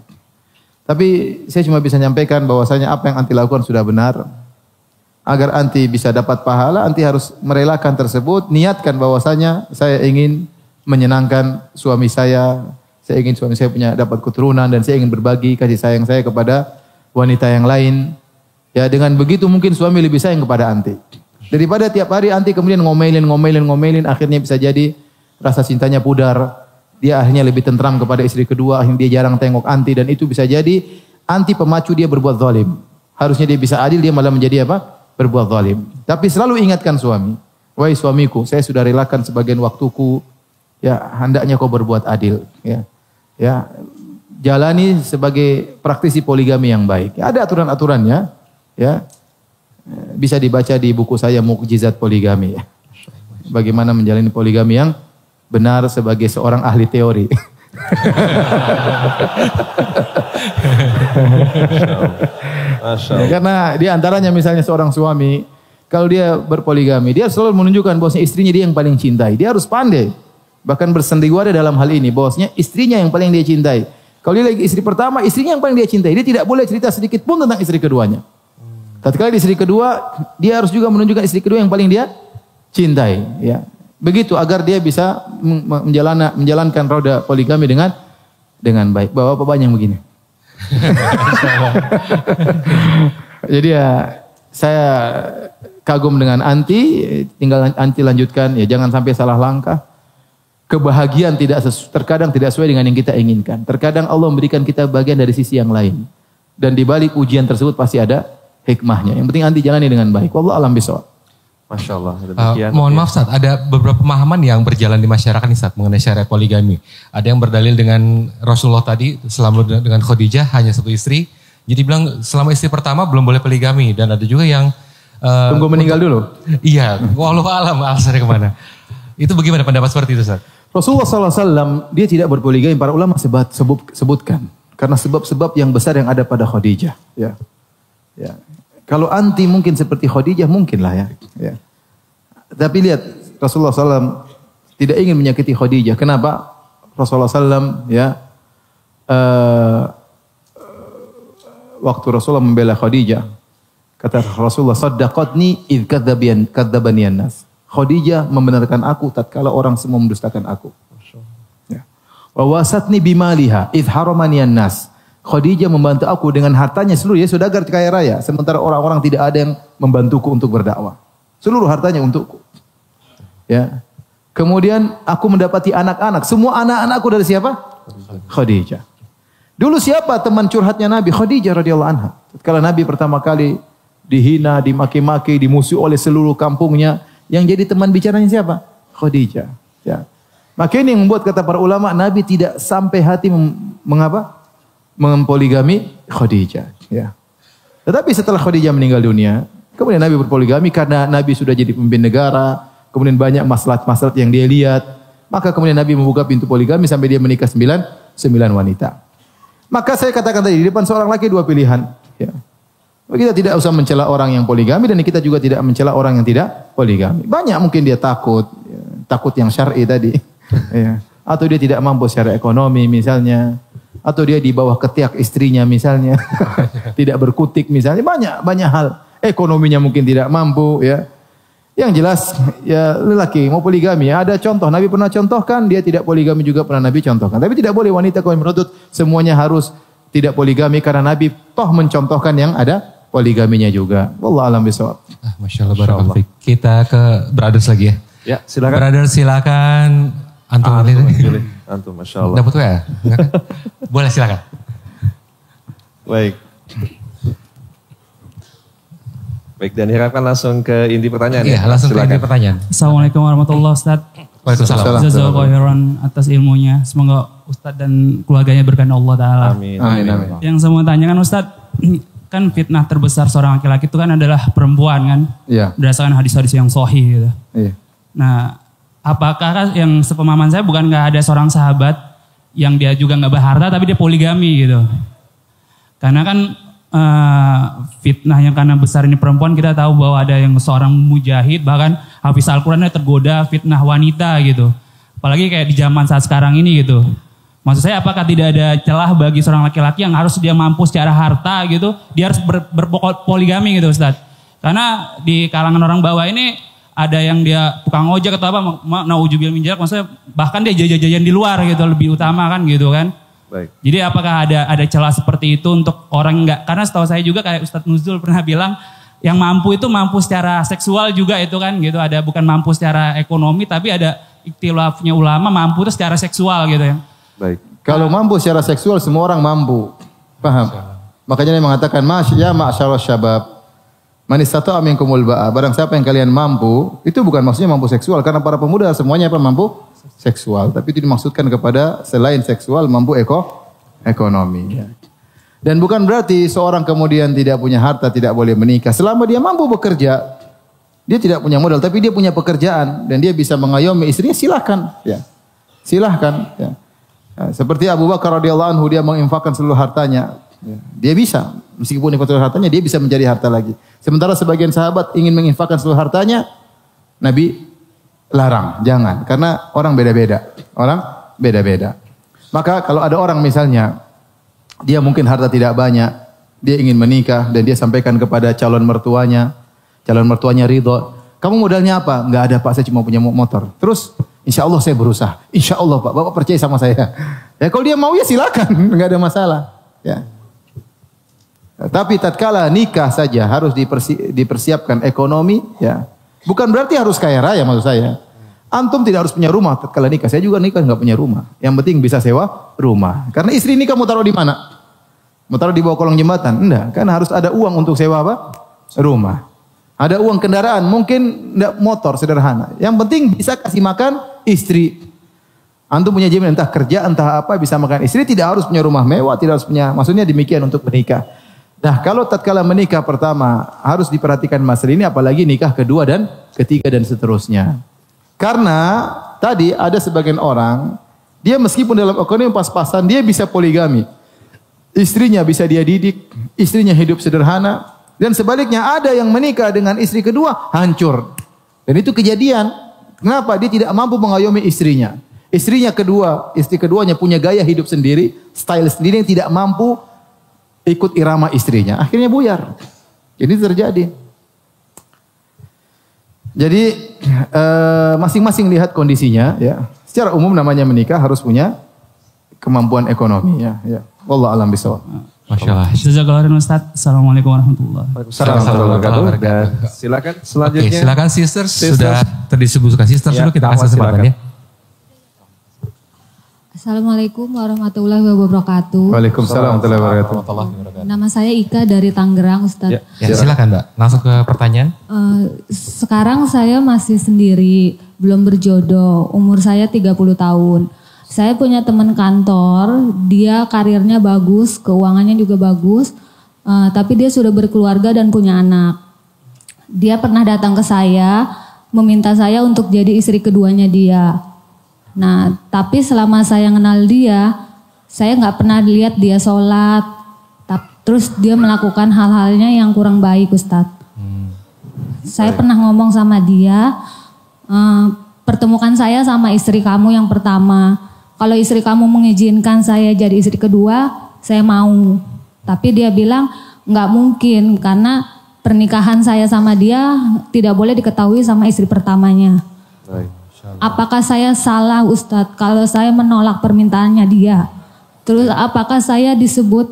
Tapi saya cuma bisa menyampaikan bahwasanya apa yang anti lakukan sudah benar. Agar anti bisa dapat pahala, anti harus merelakan tersebut, niatkan bahwasanya saya ingin menyenangkan suami saya ingin suami saya punya dapat keturunan dan saya ingin berbagi kasih sayang saya kepada wanita yang lain. Ya dengan begitu mungkin suami lebih sayang kepada anti. Daripada tiap hari anti kemudian ngomelin, akhirnya bisa jadi rasa cintanya pudar. Dia akhirnya lebih tentram kepada istri kedua, akhirnya dia jarang tengok anti dan itu bisa jadi anti pemacu dia berbuat zalim. Harusnya dia bisa adil, dia malah menjadi apa? Berbuat zalim. Tapi selalu ingatkan suami, wahai suamiku, saya sudah relakan sebagian waktuku, ya hendaknya kau berbuat adil, ya. Ya, jalani sebagai praktisi poligami yang baik. Ya, ada aturan-aturannya, ya. Bisa dibaca di buku saya Mukjizat Poligami, ya. Bagaimana menjalani poligami yang benar sebagai seorang ahli teori. Ya, karena di antaranya misalnya seorang suami, kalau dia berpoligami, dia selalu menunjukkan bahwasanya istrinya dia yang paling cintai. Dia harus pandai. Bahkan bersandiwara dalam hal ini, bahwasanya istrinya yang paling dia cintai. Kalau dia lagi istri pertama, istrinya yang paling dia cintai. Dia tidak boleh cerita sedikit pun tentang istri keduanya. Tatkala di istri kedua, dia harus juga menunjukkan istri kedua yang paling dia cintai. Ya. Begitu agar dia bisa menjalankan roda poligami dengan baik. Bapak-bapak yang begini. Jadi ya saya kagum dengan Anti, tinggal Anti lanjutkan. Ya jangan sampai salah langkah. Kebahagiaan terkadang tidak sesuai dengan yang kita inginkan. Terkadang Allah memberikan kita bagian dari sisi yang lain. Dan di balik ujian tersebut pasti ada hikmahnya. Yang penting Anti jalani dengan baik. Wallahu a'lam bishawab. Masya Allah. Mohon maaf Ustaz, ada beberapa pemahaman yang berjalan di masyarakat nih Ustaz mengenai syariat poligami. Ada yang berdalil dengan Rasulullah tadi, selama dengan Khadijah hanya satu istri. Jadi bilang selama istri pertama belum boleh poligami. Dan ada juga yang tunggu meninggal dulu. Iya, wallahu a'lam alasannya kemana. Itu bagaimana pendapat seperti itu Ustaz? Rasulullah SAW dia tidak berpoligami, para ulama sebutkan. Karena sebab-sebab yang besar yang ada pada Khadijah. Ya. Kalau Anti mungkin seperti Khadijah mungkin lah ya. Tapi lihat Rasulullah SAW tidak ingin menyakiti Khadijah. Kenapa? Rasulullah SAW ya waktu Rasulullah membela Khadijah, kata Rasulullah, saddaqatni idh kadzabani an-nas. Khadijah membenarkan aku tatkala orang semua mendustakan aku. Ya. Wa wasatni bimaliha idh haramani an-nas. Khadijah membantu aku dengan hartanya seluruh, ya saudagar kaya raya, sementara orang-orang tidak ada yang membantuku untuk berdakwah. Seluruh hartanya untukku. Ya. Kemudian aku mendapati anak-anak, semua anak-anakku dari siapa? Khadijah. Dulu siapa teman curhatnya Nabi? Khadijah radhiyallahu anha. Tatkala Nabi pertama kali dihina, dimaki-maki, dimusuhi oleh seluruh kampungnya, yang jadi teman bicaranya siapa? Khadijah. Ya. Maka ini yang membuat kata para ulama, Nabi tidak sampai hati mempoligami Khadijah. Ya. Tetapi setelah Khadijah meninggal dunia, kemudian Nabi berpoligami karena Nabi sudah jadi pemimpin negara, kemudian banyak maslahat-maslahat yang dia lihat, maka kemudian Nabi membuka pintu poligami sampai dia menikah 9 wanita. Maka saya katakan tadi, di depan seorang laki dua pilihan. Ya. Kita tidak usah mencela orang yang poligami dan kita juga tidak mencela orang yang tidak poligami. Banyak mungkin dia takut yang syar'i tadi. Ya. Atau dia tidak mampu secara ekonomi misalnya. Atau dia di bawah ketiak istrinya misalnya. Tidak berkutik misalnya. Banyak hal. Ekonominya mungkin tidak mampu. Ya. Yang jelas ya lelaki mau poligami. Ada contoh. Nabi pernah contohkan. Dia tidak poligami juga pernah Nabi contohkan. Tapi tidak boleh wanita kalau menuntut semuanya harus tidak poligami. Karena Nabi toh mencontohkan yang ada poligaminya juga. Wallahu a'lam bishawab. Masya Allah, barakallahu fiik. Kita ke brothers lagi ya. Ya, silakan. Brothers silakan. Antum pilih. Antum, Masya Allah. Dapat WA? Boleh silakan. Baik, dan harapkan langsung ke inti pertanyaan. Iya, langsung ke inti pertanyaan. Assalamualaikum warahmatullahi wabarakatuh. Waalaikumsalam. Jazakallahu khairan atas ilmunya. Semoga Ustadz dan keluarganya berkahi Allah Ta'ala. Amin. Yang saya mau tanyakan Ustadz, kan fitnah terbesar seorang laki-laki itu kan adalah perempuan kan? Iya. Berdasarkan hadis-hadis yang sahih gitu. Iya. Nah, apakah yang sepemahaman saya bukan nggak ada seorang sahabat yang dia juga nggak berharta tapi dia poligami gitu? Karena kan fitnah yang karena besar ini perempuan, kita tahu bahwa ada yang seorang mujahid bahkan hafiz Al-Qurannya tergoda fitnah wanita gitu. Apalagi kayak di zaman saat sekarang ini gitu. Maksud saya apakah tidak ada celah bagi seorang laki-laki yang harus dia mampu secara harta gitu, dia harus berpoligami gitu Ustadz. Karena di kalangan orang bawah ini ada yang dia tukang ojek atau apa, naujubil min dzalik, maksudnya bahkan dia jajan-jajan di luar gitu lebih utama kan gitu kan. Baik. Jadi apakah ada celah seperti itu untuk orang enggak, karena setahu saya juga kayak Ustadz Nuzul pernah bilang yang mampu itu mampu secara seksual juga itu kan gitu, ada bukan mampu secara ekonomi tapi ada ikhtilafnya ulama mampu itu secara seksual gitu ya. Baik. Kalau mampu secara seksual semua orang mampu. Paham? Makanya dia mengatakan ma'syarus syabab. Man istata'a minkumul ba'a. Barang siapa yang kalian mampu, itu bukan maksudnya mampu seksual karena para pemuda semuanya apa mampu seksual, tapi itu dimaksudkan kepada selain seksual mampu ekonomi. Ya. Dan bukan berarti seorang kemudian tidak punya harta tidak boleh menikah. Selama dia mampu bekerja, dia tidak punya modal, tapi dia punya pekerjaan dan dia bisa mengayomi istrinya, silahkan. Ya. Silahkan. Ya. Ya, seperti Abu Bakar radhiyallahu anhu, dia menginfakkan seluruh hartanya. Ya. Dia bisa, meskipun infak seluruh hartanya, dia bisa mencari harta lagi. Sementara sebagian sahabat ingin menginfakkan seluruh hartanya, Nabi larang, jangan. Karena orang beda-beda. Orang beda-beda. Maka kalau ada orang misalnya, dia mungkin harta tidak banyak, dia ingin menikah dan dia sampaikan kepada calon mertuanya ridho. Kamu modalnya apa? Enggak ada Pak, saya cuma punya motor. Terus, insya Allah saya berusaha. Insya Allah Pak, Bapak percaya sama saya. Ya kalau dia mau ya silakan, enggak ada masalah. Ya. Tapi tatkala nikah saja harus dipersiapkan ekonomi, ya. Bukan berarti harus kaya raya maksud saya. Antum tidak harus punya rumah tatkala nikah. Saya juga nikah enggak punya rumah. Yang penting bisa sewa rumah. Karena istri nikah mau taruh di mana? Mau taruh di bawah kolong jembatan? Enggak, kan harus ada uang untuk sewa apa? Rumah. Ada uang kendaraan, mungkin enggak motor sederhana. Yang penting bisa kasih makan istri. Antum punya jaminan entah kerja entah apa bisa makan istri, tidak harus punya rumah mewah, tidak harus punya, maksudnya demikian untuk menikah. Nah, kalau tatkala menikah pertama harus diperhatikan masalah ini, apalagi nikah kedua dan ketiga dan seterusnya. Karena tadi ada sebagian orang, dia meskipun dalam ekonomi pas-pasan, dia bisa poligami. Istrinya bisa dia didik, istrinya hidup sederhana, dan sebaliknya ada yang menikah dengan istri kedua hancur. Dan itu kejadian. Kenapa? Dia tidak mampu mengayomi istrinya. Istri keduanya punya gaya hidup sendiri, style sendiri yang tidak mampu ikut irama istrinya. Akhirnya buyar. Ini terjadi. Jadi masing-masing lihat kondisinya. Ya. Secara umum namanya menikah harus punya kemampuan ekonomi. Ya. Ya. Wallahu a'lam bishawab. Masya Allah. Jazakallahu Ustaz. Assalamualaikum warahmatullahi wabarakatuh. Silakan selanjutnya. Oke, silakan sisters. Sudah terdisebutkan sisters dulu, kita kasih kesempatan ya. Assalamualaikum warahmatullahi wabarakatuh. Waalaikumsalam warahmatullahi wabarakatuh. Nama saya Ika dari Tangerang, Ustaz. Ya, silakan Mbak. Langsung ke pertanyaan. Sekarang saya masih sendiri, belum berjodoh. Umur saya 30 tahun. Saya punya teman kantor, dia karirnya bagus, keuangannya juga bagus. Tapi dia sudah berkeluarga dan punya anak. Dia pernah datang ke saya, meminta saya untuk jadi istri keduanya dia. Nah, tapi selama saya kenal dia, saya nggak pernah lihat dia sholat. Terus dia melakukan hal-halnya yang kurang baik, Ustadz. Saya pernah ngomong sama dia, pertemukan saya sama istri kamu yang pertama. Kalau istri kamu mengizinkan saya jadi istri kedua, saya mau. Tapi dia bilang nggak mungkin karena pernikahan saya sama dia tidak boleh diketahui sama istri pertamanya. Apakah saya salah Ustadz kalau saya menolak permintaannya dia? Terus apakah saya disebut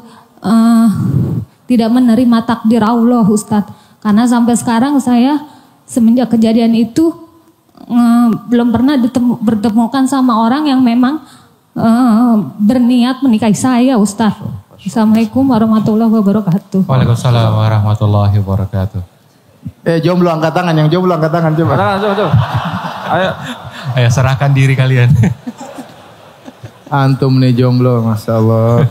tidak menerima takdir Allah Ustadz? Karena sampai sekarang saya semenjak kejadian itu belum pernah bertemukan sama orang yang memang berniat menikahi saya Ustadz. Assalamualaikum warahmatullahi wabarakatuh. Waalaikumsalam warahmatullahi wabarakatuh. Jomblo angkat tangan, yang jomblo angkat tangan coba. Coba. Ayo serahkan diri kalian. Antum nih jomblo, Masya Allah.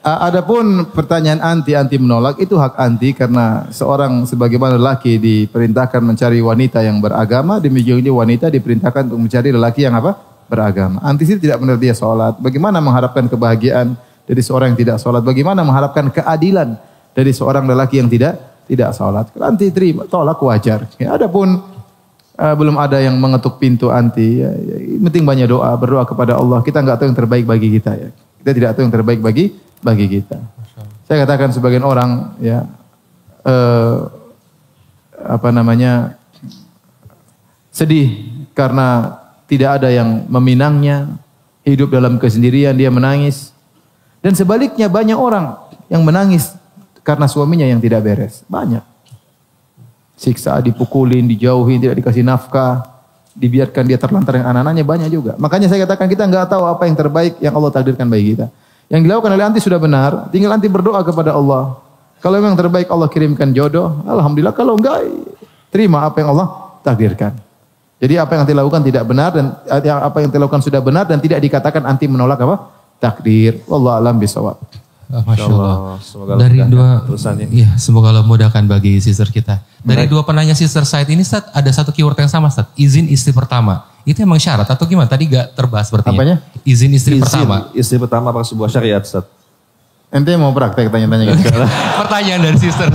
Adapun pertanyaan anti menolak itu hak anti karena seorang sebagaimana lelaki diperintahkan mencari wanita yang beragama, demikian juga wanita diperintahkan untuk mencari lelaki yang apa? Beragama. Anti sih tidak benar dia sholat. Bagaimana mengharapkan kebahagiaan dari seorang yang tidak sholat? Bagaimana mengharapkan keadilan dari seorang lelaki yang tidak sholat? Kalau anti terima, tolak wajar. Ya, adapun belum ada yang mengetuk pintu anti. Ya, penting banyak doa, berdoa kepada Allah. Kita nggak tahu yang terbaik bagi kita ya. Kita tidak tahu yang terbaik bagi kita. Saya katakan sebagian orang ya sedih karena tidak ada yang meminangnya, hidup dalam kesendirian, dia menangis. Dan sebaliknya banyak orang yang menangis karena suaminya yang tidak beres. Banyak. Siksa, dipukulin, dijauhin, tidak dikasih nafkah, dibiarkan dia terlantar dengan anak-anaknya, banyak juga. Makanya saya katakan kita nggak tahu apa yang terbaik yang Allah takdirkan bagi kita. Yang dilakukan oleh anti sudah benar, tinggal anti berdoa kepada Allah. Kalau memang terbaik Allah kirimkan jodoh, alhamdulillah. Kalau enggak, terima apa yang Allah takdirkan. Jadi apa yang anti lakukan tidak benar dan apa yang anti lakukan sudah benar dan tidak dikatakan anti menolak apa? Takdir. Wallahu a'lam bishawab. Masya Allah. Dari dua, iya, semoga Allah mudahkan bagi sister kita. Dari dua penanya sister side ini, Ustaz, ada satu keyword yang sama, Ustaz. Izin istri pertama. Itu emang syarat atau gimana? Tadi gak terbahas sepertinya. Apanya? Izin istri pertama. Istri pertama apakah sebuah syariat, Ustaz? Ente mau praktek tanya-tanya gitu. Pertanyaan dari sister.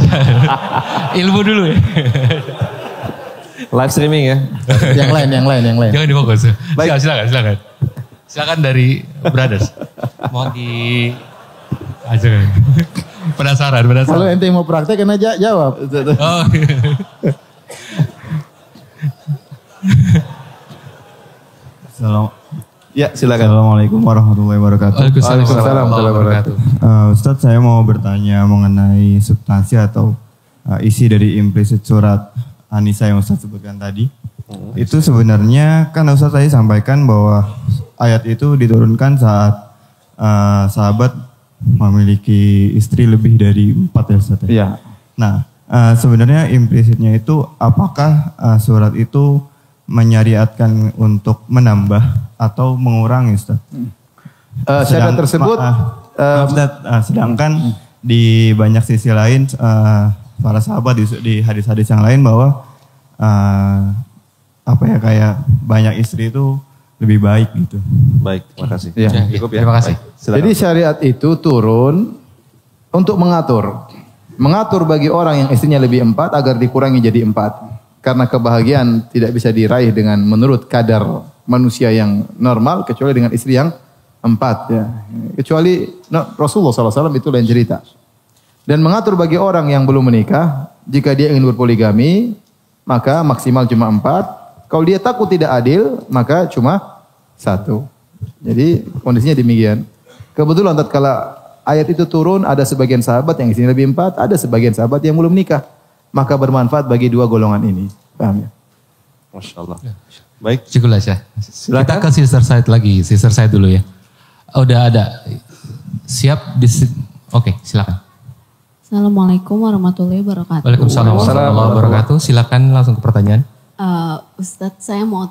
Ilmu dulu ya. Live streaming ya. yang lain. Jangan difokus. Silakan. Silakan dari brothers. Mau di aja. Penasaran. Kalau ente mau praktek kan aja jawab. Oh. Ya, silakan. Assalamualaikum warahmatullahi wabarakatuh. Waalaikumsalam warahmatullahi wabarakatuh. Ustadz, saya mau bertanya mengenai substansi atau isi dari implisit surat An-Nisa yang Ustadz sebutkan tadi. Itu sebenarnya kan Ustadz tadi sampaikan bahwa ayat itu diturunkan saat sahabat memiliki istri lebih dari 4 ya Ustadz. Iya. Nah, sebenarnya implisitnya itu apakah surat itu menyariatkan untuk menambah atau mengurangi Ustaz? Syarat tersebut sedangkan di banyak sisi lain para sahabat di hadis-hadis yang lain bahwa kayak banyak istri itu lebih baik gitu. Baik, terima kasih. Ya. Cukup ya. Terima kasih. Jadi syariat itu turun untuk mengatur bagi orang yang istrinya lebih 4 agar dikurangi jadi 4. Karena kebahagiaan tidak bisa diraih dengan menurut kadar manusia yang normal kecuali dengan istri yang 4 ya. Kecuali Rasulullah SAW itu lain cerita. Dan mengatur bagi orang yang belum menikah, jika dia ingin berpoligami, maka maksimal cuma 4. Kalau dia takut tidak adil, maka cuma 1. Jadi kondisinya demikian. Kebetulan tatkala ayat itu turun, ada sebagian sahabat yang istrinya lebih 4, ada sebagian sahabat yang belum nikah. Maka bermanfaat bagi dua golongan ini. Paham ya? Masya Allah. Baik. Cukup lah ya. Kita ke sister side lagi. Sister side dulu ya. Udah ada. Siap? Oke, silakan. Assalamualaikum warahmatullahi wabarakatuh. Waalaikumsalam warahmatullahi wabarakatuh. Silakan langsung ke pertanyaan. Ustadz, saya mau...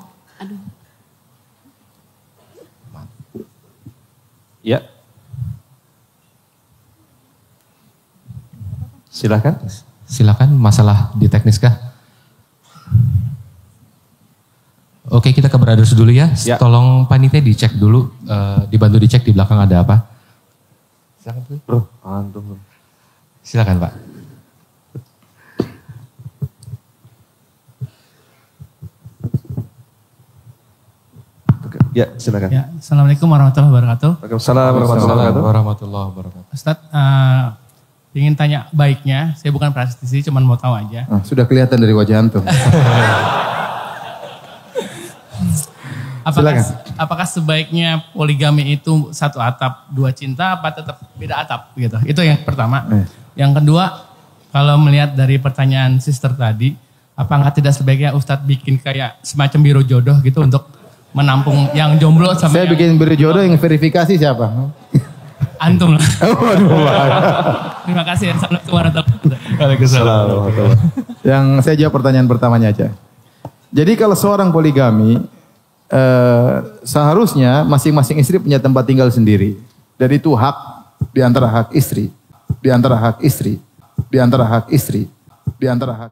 Ya. Silakan, masalah di teknis kah? Oke, kita ke brothers dulu ya. Tolong panitia dicek dulu, dibantu dicek di belakang ada apa. Silakan, Bro. Silakan, Pak. Ya, silakan. Ya, Assalamualaikum warahmatullahi wabarakatuh. Waalaikumsalam warahmatullahi wabarakatuh. Ustadz, ingin tanya baiknya, saya bukan praktisi, cuman mau tahu aja. Sudah kelihatan dari wajah antum. Apakah sebaiknya poligami itu satu atap, dua cinta, apa tetap beda atap gitu? Itu yang pertama. Yang kedua, kalau melihat dari pertanyaan sister tadi, apakah tidak sebaiknya Ustadz bikin kayak semacam biro jodoh gitu untuk menampung yang jomblo sama Saya bikin biro jodoh yang verifikasi siapa? Antum lah. Terima kasih. Assalamualaikum warahmatullahi wabarakatuh. Yang saya jawab pertanyaan pertamanya aja. Jadi kalau seorang poligami, seharusnya masing-masing istri punya tempat tinggal sendiri. Dan itu hak di antara hak istri, di antara hak istri, di antara hak istri, di antara hak